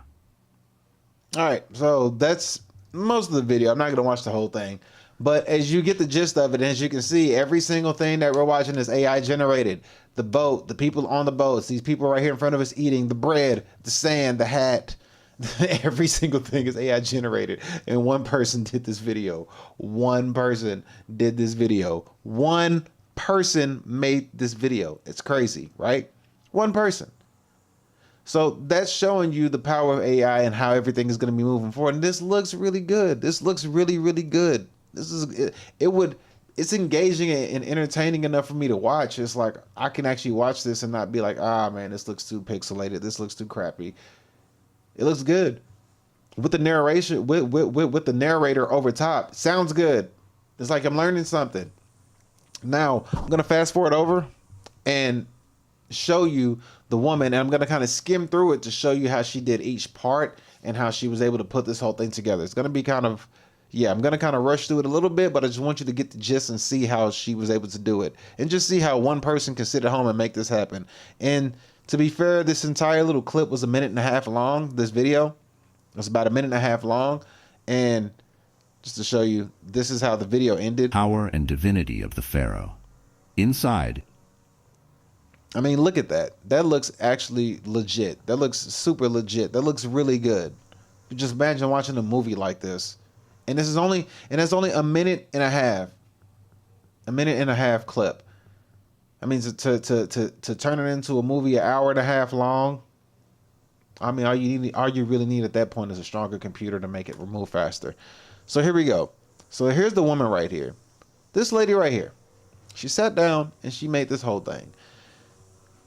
All right, so that's most of the video. I'm not going to watch the whole thing. But as you get the gist of it, as you can see, every single thing that we're watching is AI generated. The boat, the people on the boats, these people right here in front of us eating, the bread, the sand, the hat. Every single thing is AI generated. And one person did this video. One person did this video. One person made this video. It's crazy, right? One person. So that's showing you the power of AI and how everything is going to be moving forward. And this looks really good. This looks really, really good. This is it's engaging and entertaining enough for me to watch. It's like I can actually watch this and not be like, ah, man, this looks too pixelated. This looks too crappy. It looks good with the narration, with the narrator over top. Sounds good. It's like I'm learning something. Now I'm gonna fast forward over and show you the woman, and I'm gonna kind of skim through it to show you how she did each part and how she was able to put this whole thing together. It's gonna be kind of, yeah, I'm gonna kind of rush through it a little bit, but I just want you to get the gist and see how she was able to do it, and just see how one person can sit at home and make this happen. And to be fair, this entire little clip was 1.5 minutes long. This video was about 1.5 minutes long, and just to show you, this is how the video ended. Power and divinity of the pharaoh. Inside, I mean, look at that. That looks actually legit. That looks super legit. That looks really good. Just imagine watching a movie like this. And this is only, and it's only 1.5 minutes. 1.5 minute clip. I mean, to turn it into a movie 1.5 hours long. I mean, all you really need at that point is a stronger computer to make it move faster. So here we go. So here's the woman right here. This lady right here. She sat down and she made this whole thing.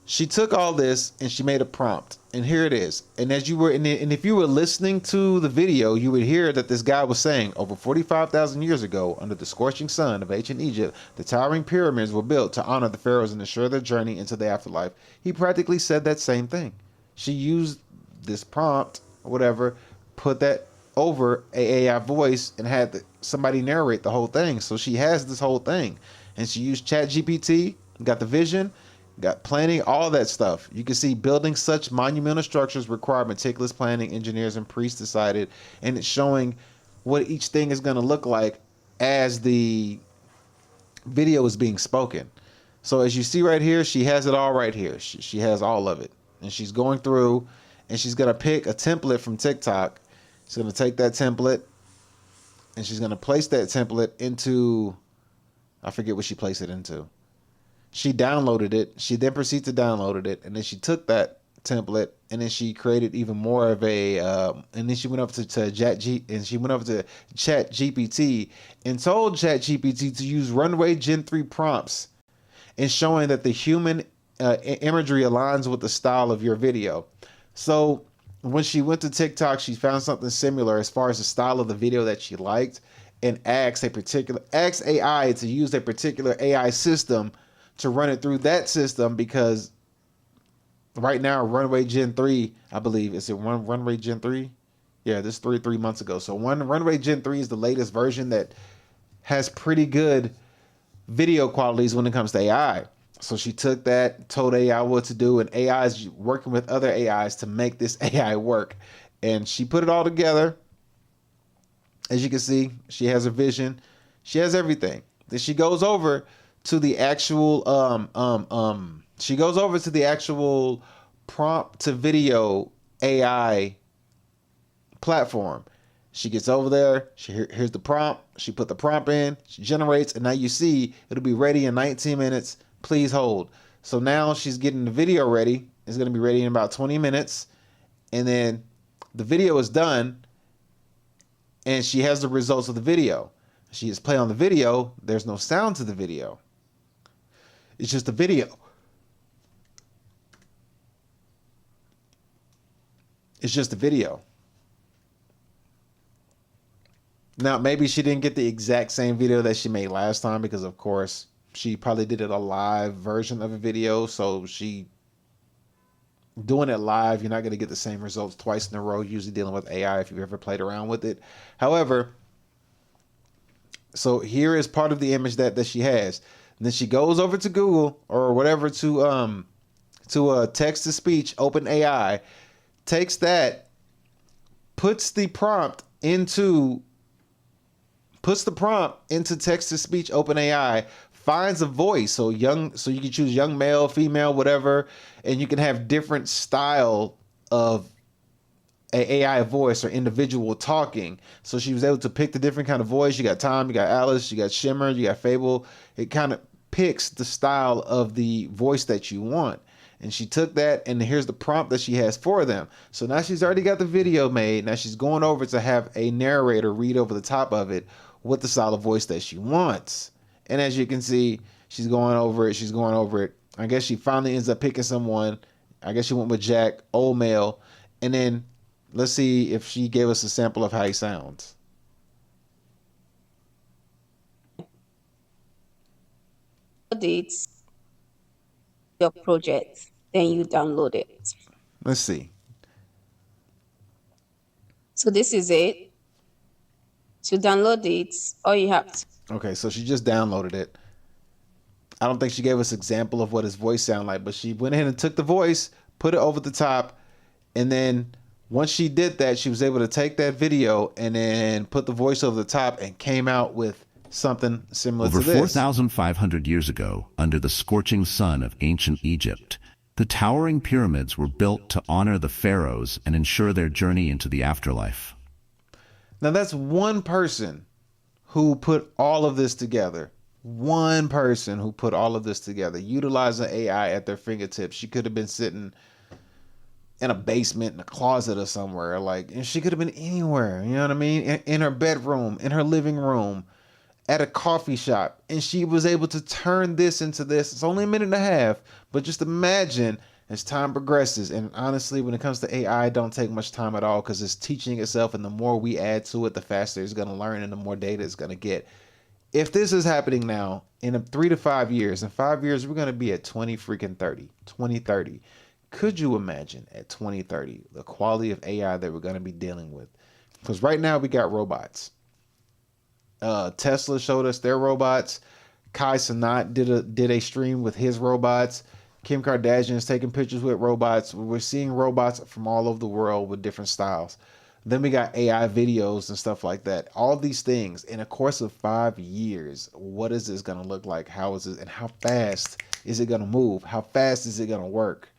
She took all this and she made a prompt, and here it is. And as you were, and if you were listening to the video, you would hear that this guy was saying, over 45,000 years ago, under the scorching sun of ancient Egypt, the towering pyramids were built to honor the pharaohs and ensure their journey into the afterlife. He practically said that same thing. She used this prompt, or whatever, put that over a AI voice and had somebody narrate the whole thing. So she has this whole thing, and she used ChatGPT, got the vision, got planning, all that stuff. You can see building such monumental structures require meticulous planning. Engineers and priests decided, and it's showing what each thing is going to look like as the video is being spoken. So as you see right here, she has it all right here. She has all of it, and she's going through, and she's going to pick a template from TikTok. She's going to take that template, and she's going to place that template into, I forget what she placed it into. She downloaded it. She then proceeded to download it, and then she took that template, and then she created even more of a. And then she went up to ChatGPT and told ChatGPT to use Runway Gen 3 prompts, and showing that the human imagery aligns with the style of your video. So when she went to TikTok, she found something similar as far as the style of the video that she liked, and asked AI to use a particular AI system to run it through that system, because right now Runway Gen 3, I believe, is it Runway Gen 3? Yeah, this is 3 months ago. So Runway Gen 3 is the latest version that has pretty good video qualities when it comes to AI. So she took that, told AI what to do, and AI is working with other AIs to make this AI work. And she put it all together. As you can see, she has a vision. She has everything. Then she goes over to the actual prompt to video AI platform. She gets over there, here's the prompt, she put the prompt in, she generates, and now you see it'll be ready in 19 minutes. Please hold. So now she's getting the video ready. It's going to be ready in about 20 minutes, and then the video is done, and she has the results of the video. She hits play on the video. There's no sound to the video. It's just a video. It's just a video. Now, maybe she didn't get the exact same video that she made last time, because of course she probably did it a live version of a video. So she doing it live, you're not going to get the same results twice in a row, usually dealing with AI if you've ever played around with it. However, so here is part of the image that she has. And then she goes over to Google or whatever to text-to-speech, open AI, takes that, puts the prompt into text-to-speech, open AI, finds a voice. So you can choose young male, female, whatever, and you can have different style of a AI voice or individual talking. So she was able to pick the different kind of voice. You got Tom, you got Alice, you got Shimmer, you got Fable. It kind of picks the style of the voice that you want. And she took that, and here's the prompt that she has for them. So now she's already got the video made. Now she's going over to have a narrator read over the top of it with the style of voice that she wants. And as you can see, she's going over it. I guess she finally ends up picking someone. I guess she went with Jack, old male. And then let's see if she gave us a sample of how he sounds. It's your project, then you download it. Let's see. So this is it. To download it, all you have to. Okay, so she just downloaded it. I don't think she gave us an example of what his voice sounded like, but she went ahead and took the voice, put it over the top, and then once she did that, she was able to take that video and then put the voice over the top and came out with something similar Over to this. 4,500 years ago, under the scorching sun of ancient Egypt, the towering pyramids were built to honor the pharaohs and ensure their journey into the afterlife. Now that's one person who put all of this together. One person who put all of this together, utilizing AI at their fingertips. She could have been sitting in a basement, in a closet or somewhere, and she could have been anywhere, you know what I mean? In her bedroom, in her living room, at a coffee shop, and she was able to turn this into this. It's only a minute and a half, but just imagine as time progresses. And honestly, when it comes to AI, it don't take much time at all because it's teaching itself, and the more we add to it, the faster it's going to learn and the more data it's going to get. If this is happening now, in 3 to 5 years, in 5 years, we're going to be at 2030. Could you imagine at 2030 the quality of AI that we're going to be dealing with? Because right now we got robots. Tesla showed us their robots. Kai Cenat did a stream with his robots. Kim Kardashian is taking pictures with robots. We're seeing robots from all over the world with different styles. Then we got AI videos and stuff like that. All these things in a course of 5 years. What is this going to look like? How is it, and how fast is it going to move? How fast is it going to work?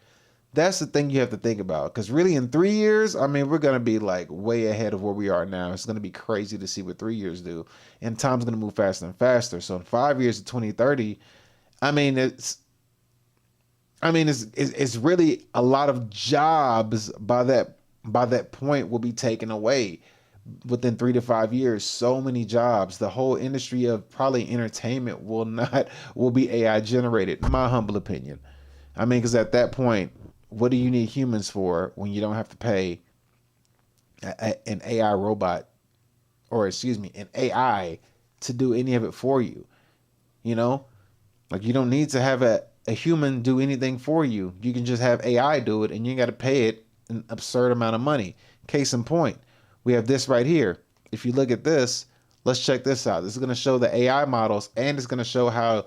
That's the thing you have to think about. Because really in 3 years, I mean, we're going to be like way ahead of where we are now. It's going to be crazy to see what 3 years do. And time's going to move faster and faster. So in 5 years to 2030, it's really a lot of jobs by that point will be taken away within 3 to 5 years. So many jobs. The whole industry of probably entertainment will be AI generated, in my humble opinion. I mean, because at that point, what do you need humans for when you don't have to pay an AI robot, or an AI to do any of it for you? You know, like you don't need to have a human do anything for you. You can just have AI do it, and you got to pay it an absurd amount of money. Case in point, we have this right here. If you look at this, let's check this out. This is going to show the AI models, and it's going to show how,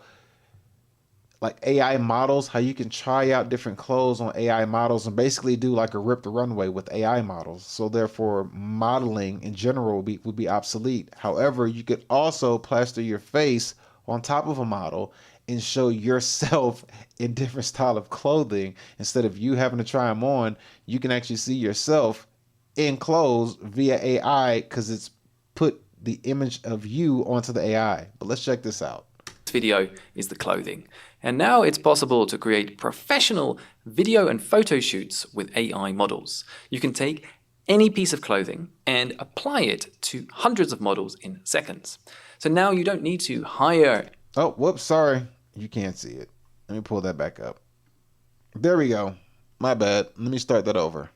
like AI models, how you can try out different clothes on AI models and basically do like a rip the runway with AI models. So therefore, modeling in general would be obsolete. However, you could also plaster your face on top of a model and show yourself in different style of clothing. Instead of you having to try them on, you can actually see yourself in clothes via AI because it's put the image of you onto the AI. But let's check this out. This video is the clothing. And now it's possible to create professional video and photo shoots with AI models. You can take any piece of clothing and apply it to hundreds of models in seconds. So now you don't need to hire... Oh, whoops, sorry. You can't see it. Let me pull that back up. There we go. My bad. Let me start that over.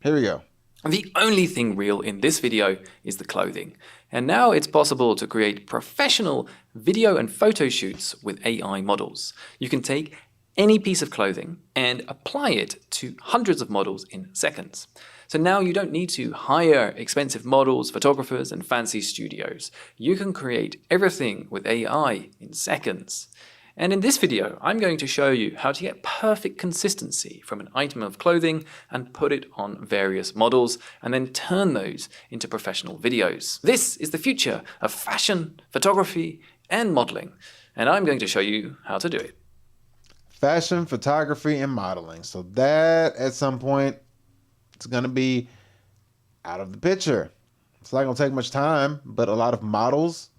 Here we go. The only thing real in this video is the clothing. And now it's possible to create professional video and photo shoots with AI models. You can take any piece of clothing and apply it to hundreds of models in seconds. So now you don't need to hire expensive models, photographers, and fancy studios. You can create everything with AI in seconds. And in this video, I'm going to show you how to get perfect consistency from an item of clothing and put it on various models and then turn those into professional videos. This is the future of fashion, photography, and modeling, and I'm going to show you how to do it. Fashion, photography, and modeling. So that at some point, it's going to be out of the picture. It's not going to take much time, but a lot of models,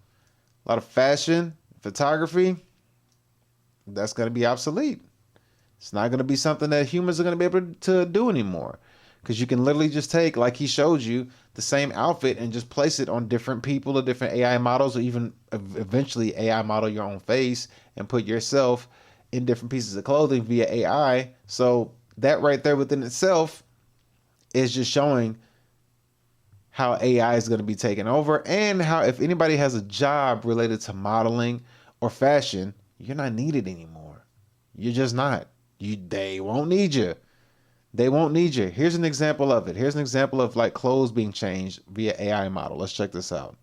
a lot of fashion, photography, that's going to be obsolete. It's not going to be something that humans are going to be able to do anymore. Because you can literally just take, like he showed you, the same outfit and just place it on different people or different AI models, or even eventually AI model your own face and put yourself in different pieces of clothing via AI. So that right there within itself is just showing how AI is going to be taken over, and how if anybody has a job related to modeling or fashion, you're not needed anymore. You're just not. They won't need you. They won't need you. Here's an example of it. Here's an example of like clothes being changed via AI model. Let's check this out.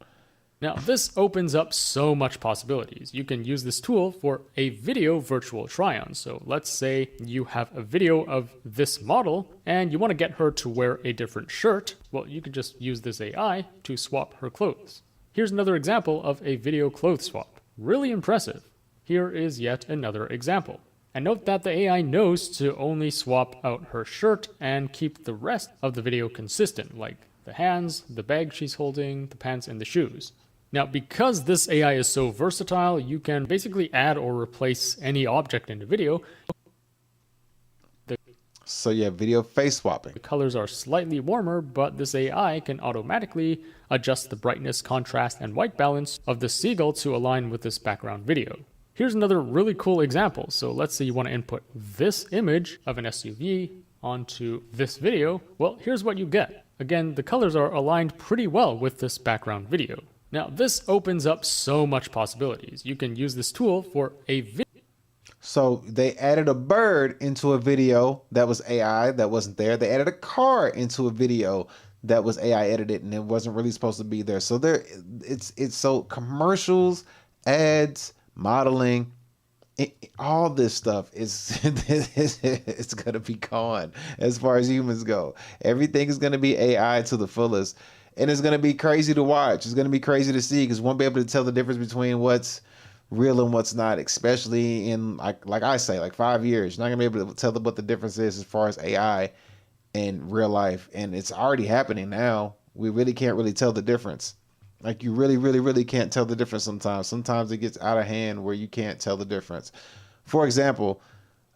Now, this opens up so much possibilities. You can use this tool for a video virtual try-on. So let's say you have a video of this model and you want to get her to wear a different shirt. Well, you can just use this AI to swap her clothes. Here's another example of a video clothes swap. Really impressive. Here is yet another example. And note that the AI knows to only swap out her shirt and keep the rest of the video consistent, like the hands, the bag she's holding, the pants, and the shoes. Now, because this AI is so versatile, you can basically add or replace any object in the video. So you have video face swapping. The colors are slightly warmer, but this AI can automatically adjust the brightness, contrast, and white balance of the seagull to align with this background video. Here's another really cool example. So let's say you want to input this image of an SUV onto this video. Well, here's what you get. Again, the colors are aligned pretty well with this background video. Now, this opens up so much possibilities. You can use this tool for a video. So they added a bird into a video that was AI that wasn't there. They added a car into a video that was AI edited and it wasn't really supposed to be there. So it's so commercials, ads, modeling, all this stuff is it's gonna be gone as far as humans go. Everything is gonna be AI to the fullest, and it's gonna be crazy to watch. It's gonna be crazy to see because we won't be able to tell the difference between what's real and what's not, especially in like I say, like 5 years. You're not gonna be able to tell what the difference is as far as AI and real life, and it's already happening now. We really can't really tell the difference. Like you really can't tell the difference sometimes. Sometimes it gets out of hand where you can't tell the difference. For example,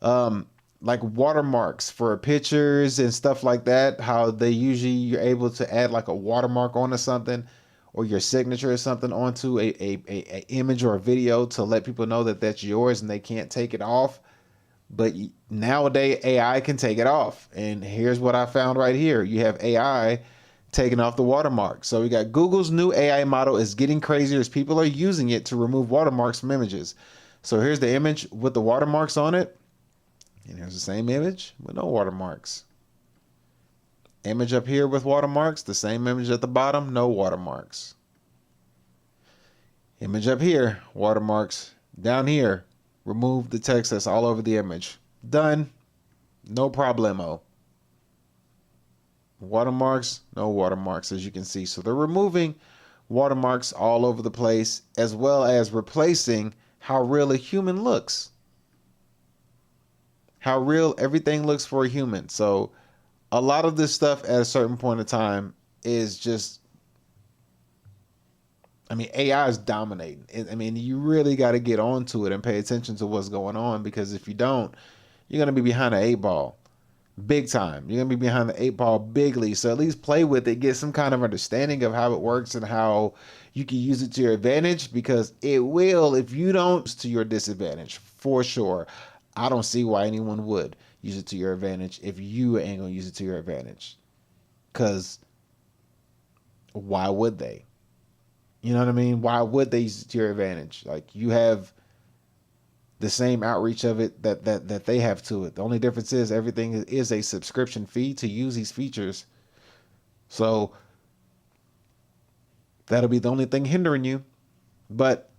like watermarks for pictures and stuff like that, how they usually you're able to add like a watermark onto something or your signature or something onto a image or a video to let people know that that's yours and they can't take it off. But nowadays AI can take it off. And here's what I found right here. You have AI taking off the watermark. So we got Google's new AI model is getting crazier as people are using it to remove watermarks from images. So here's the image with the watermarks on it. And here's the same image with no watermarks. Image up here with watermarks, the same image at the bottom, no watermarks. Image up here, watermarks. Down here, remove the text that's all over the image. Done. No problemo. Watermarks, no watermarks, as you can see. So they're removing watermarks all over the place, as well as replacing how real a human looks. How real everything looks for a human. So a lot of this stuff at a certain point in time is just, I mean, AI is dominating. I mean, you really got to get onto it and pay attention to what's going on, because if you don't, you're going to be behind an 8-ball. Big time. You're going to be behind the 8-ball bigly. So at least play with it, get some kind of understanding of how it works and how you can use it to your advantage, because it will, if you don't, to your disadvantage, for sure. I don't see why anyone would use it to your advantage if you ain't going to use it to your advantage. Because why would they? You know what I mean? Why would they use it to your advantage? Like, you have the same outreach of it that they have to it. The only difference is everything is a subscription fee to use these features. So that'll be the only thing hindering you. But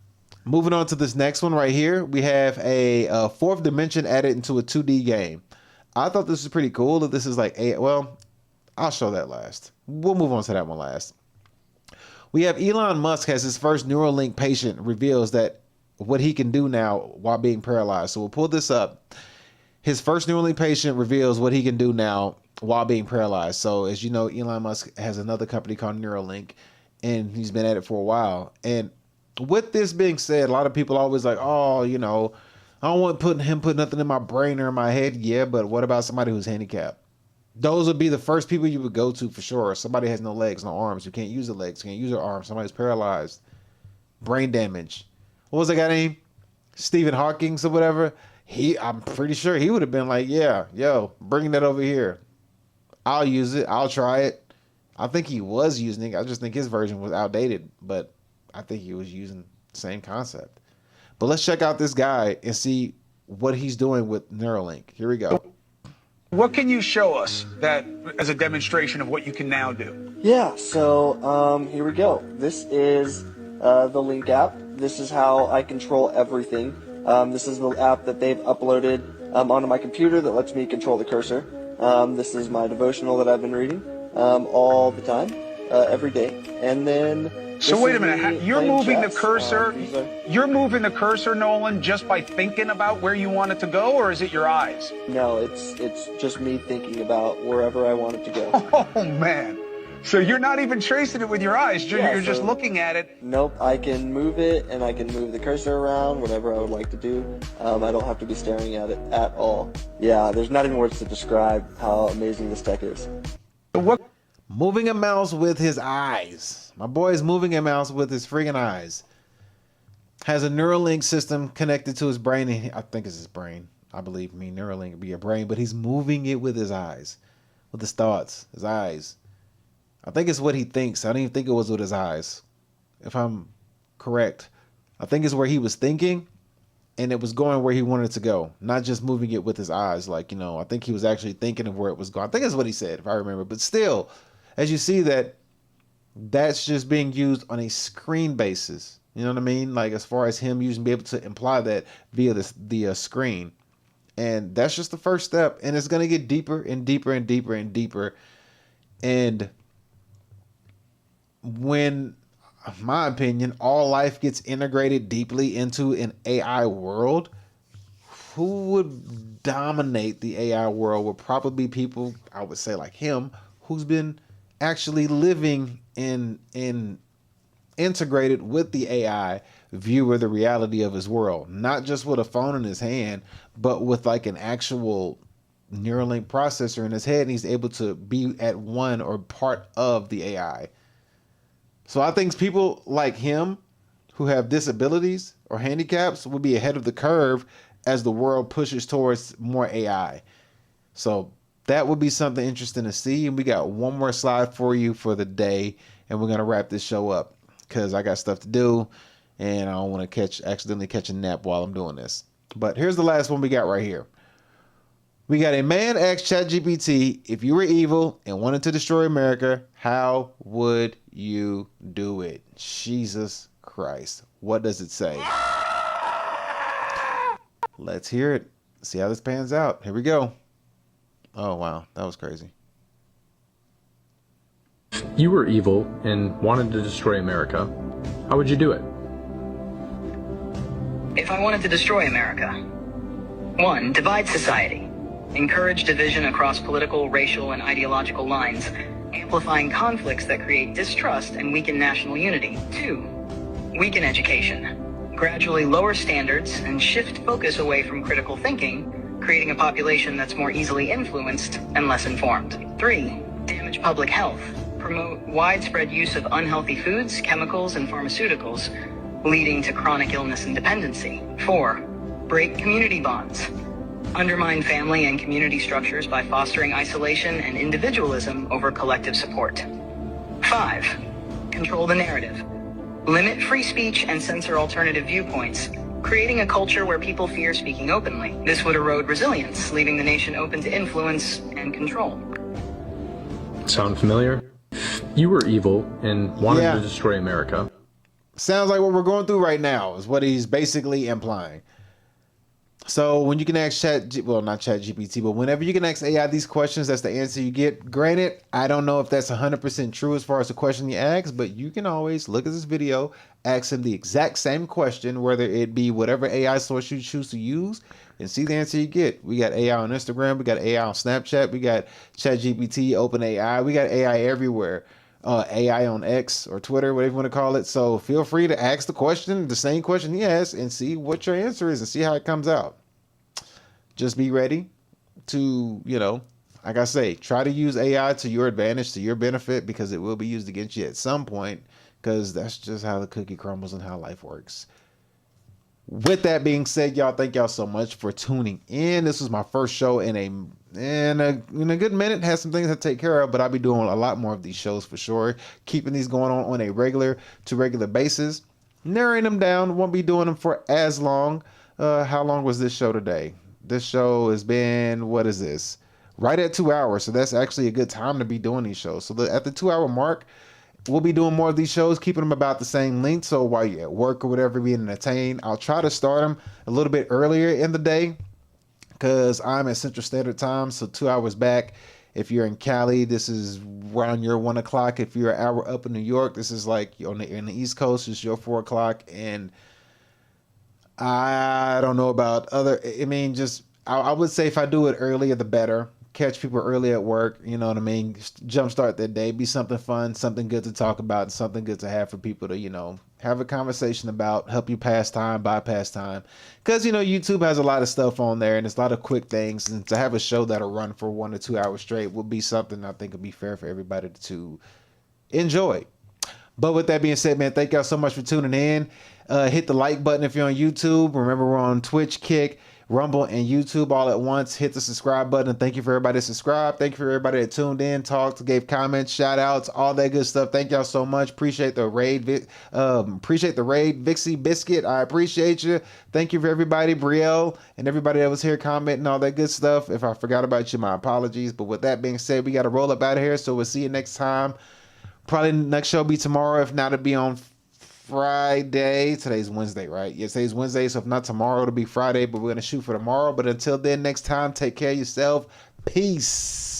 moving on to this next one right here, we have a fourth dimension added into a 2D game. I thought this was pretty cool. That this is like well, I'll show that last. We'll move on to that one last. We have Elon Musk has his first Neuralink patient reveals that what he can do now while being paralyzed. So we'll pull this up. His first Neuralink patient reveals what he can do now while being paralyzed. So as you know, Elon Musk has another company called Neuralink, and he's been at it for a while. And with this being said, a lot of people are always like, oh, you know, I don't want put nothing in my brain or in my head. Yeah, but what about somebody who's handicapped? Those would be the first people you would go to for sure. Somebody has no legs, no arms, who can't use the legs, can't use their arms. Somebody's paralyzed, brain damage. What was that guy name? Stephen Hawking or whatever. I'm pretty sure he would have been like, yeah, yo, bring that over here. I'll use it. I'll try it. I think he was using it. I just think his version was outdated, but I think he was using the same concept. But let's check out this guy and see what he's doing with Neuralink. Here we go. What can you show us that as a demonstration of what you can now do? Yeah, so here we go. This is the Link app. This is how I control everything. This is the app that they've uploaded onto my computer that lets me control the cursor. This is my devotional that I've been reading all the time, every day. And then... So wait a minute, you're moving the cursor, you're moving the cursor, Nolan, just by thinking about where you want it to go, or is it your eyes? No, it's just me thinking about wherever I want it to go. Oh, man. So you're not even tracing it with your eyes, you're just looking at it. Nope, I can move it, and I can move the cursor around, whatever I would like to do. I don't have to be staring at it at all. Yeah, there's not even words to describe how amazing this tech is. What? Moving a mouse with his eyes. My boy is moving a mouse with his friggin' eyes. Has a Neuralink system connected to his brain. I think it's his brain. I believe Neuralink would be your brain, but he's moving it with his eyes, with his thoughts, his eyes. I think it's what he thinks. I don't even think it was with his eyes, if I'm correct. I think it's where he was thinking, and it was going where he wanted to go, not just moving it with his eyes. Like, you know, I think he was actually thinking of where it was going. I think that's what he said, if I remember. But still, as you see that's just being used on a screen basis. You know what I mean? Like, as far as him using, be able to imply that via the screen. And that's just the first step. And it's going to get deeper and deeper and deeper and deeper. And when, in my opinion, all life gets integrated deeply into an AI world, who would dominate the AI world would probably be people, I would say, like him, who's been actually living in integrated with the AI view of the reality of his world, not just with a phone in his hand, but with like an actual Neuralink processor in his head, and he's able to be at one or part of the AI. So I think people like him who have disabilities or handicaps will be ahead of the curve as the world pushes towards more AI. So that would be something interesting to see. And we got one more slide for you for the day, and we're going to wrap this show up because I got stuff to do and I don't want to accidentally catch a nap while I'm doing this. But here's the last one we got right here. We got a man asked ChatGPT, if you were evil and wanted to destroy America, how would you do it? Jesus Christ. What does it say? Let's hear it. See how this pans out. Here we go. Oh, wow. That was crazy. If you were evil and wanted to destroy America, how would you do it? If I wanted to destroy America, 1. Divide society. Encourage division across political, racial, and ideological lines, amplifying conflicts that create distrust and weaken national unity. 2. Weaken education. Gradually lower standards and shift focus away from critical thinking, creating a population that's more easily influenced and less informed. 3. Damage public health. Promote widespread use of unhealthy foods, chemicals, and pharmaceuticals, leading to chronic illness and dependency. 4. Break community bonds. Undermine family and community structures by fostering isolation and individualism over collective support. 5. Control the narrative. Limit free speech and censor alternative viewpoints, creating a culture where people fear speaking openly. This would erode resilience, leaving the nation open to influence and control. Sound familiar? You were evil and wanted to destroy America. Sounds like what we're going through right now is what he's basically implying. So when you can ask not ChatGPT, but whenever you can ask AI these questions, that's the answer you get. Granted, I don't know if that's 100% true as far as the question you ask, but you can always look at this video, ask him the exact same question, whether it be whatever AI source you choose to use, and see the answer you get. We got AI on Instagram, we got AI on Snapchat, we got ChatGPT, OpenAI, we got AI everywhere. AI on X or Twitter, whatever you want to call it. So feel free to ask the question, the same question he asked, and see what your answer is and see how it comes out. Just be ready to, like I say, try to use AI to your advantage, to your benefit, because it will be used against you at some point, because that's just how the cookie crumbles and how life works. With that being said, y'all, thank y'all so much for tuning in. This was my first show in a good minute. Had some things to take care of, but I'll be doing a lot more of these shows for sure. Keeping these going on a regular basis. Narrowing them down. Won't be doing them for as long. How long was this show today? This show has been, what is this? Right at 2 hours. So that's actually a good time to be doing these shows. So at the 2 hour mark, we'll be doing more of these shows, keeping them about the same length. So while you're at work or whatever, being entertained, I'll try to start them a little bit earlier in the day because I'm at Central Standard Time. So 2 hours back. If you're in Cali, this is around your 1 o'clock. If you're an hour up in New York, this is like in the East Coast, it's your 4 o'clock. And I don't know about I would say if I do it earlier, the better. Catch people early at work, you know what I mean? Jumpstart their day, be something fun, something good to talk about, and something good to have for people to, have a conversation about, help you pass time, bypass time. Because, YouTube has a lot of stuff on there, and it's a lot of quick things, and to have a show that'll run for 1 to 2 hours straight would be something I think would be fair for everybody to enjoy. But with that being said, man, thank y'all so much for tuning in. Hit the like button if you're on YouTube. Remember, we're on Twitch, Kick, Rumble, and YouTube all at once. Hit the subscribe button. Thank you for everybody that subscribed. Thank you for everybody that tuned in, talked, gave comments, shout outs, all that good stuff. Thank y'all so much. Appreciate the raid. Vixie Biscuit. I appreciate you. Thank you for everybody, Brielle, and everybody that was here commenting, all that good stuff. If I forgot about you, my apologies. But with that being said, we got to roll up out of here. So we'll see you next time. Probably next show will be tomorrow. If not, it'll be on Friday. Today's Wednesday, right? Yeah, today's Wednesday, so if not tomorrow, it'll be Friday, but we're going to shoot for tomorrow. But until then, next time, take care of yourself. Peace.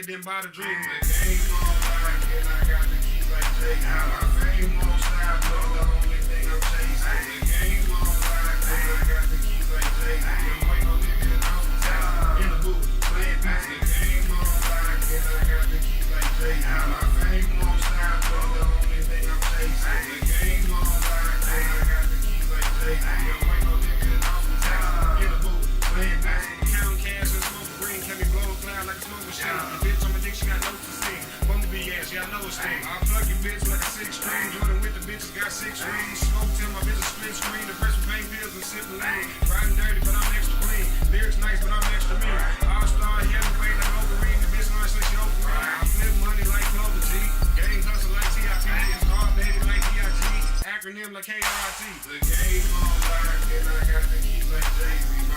Then buy the dream. The game on lock, and I got the keys like Jay. My fame won't stop, but the only thing I'm chasing. The game on lock, and I got the keys like Jay. Been waiting on nigga and I'm in the booth, playing beats. The game on lock, and I got the keys like Jay. My fame won't stop, but the only thing I'm chasing. The game on lock, and I got the keys like Jay. Been waiting on nigga and I'm in the booth, playing beats. Count cash and smoke green, can be blowing cloud like a smoke machine. She got no to sing. Bumblebee ass, yeah, I know it's thing. I plug your bitch like a 6-string. Jordan with the bitches got 6 rings. Smoke till my bitch a split screen. The press with pain pills and sipping lane. Riding dirty, but I'm extra clean. Lyrics nice, but I'm extra mean. All-star, heavyweight like Wolverine. The bitch learns like she over me. I flip money like Clover G. Gang hustle like TIP. It's hard, baby, like DIG. Acronym like KRT. The game on lock, and I got the keys like Jay-Z.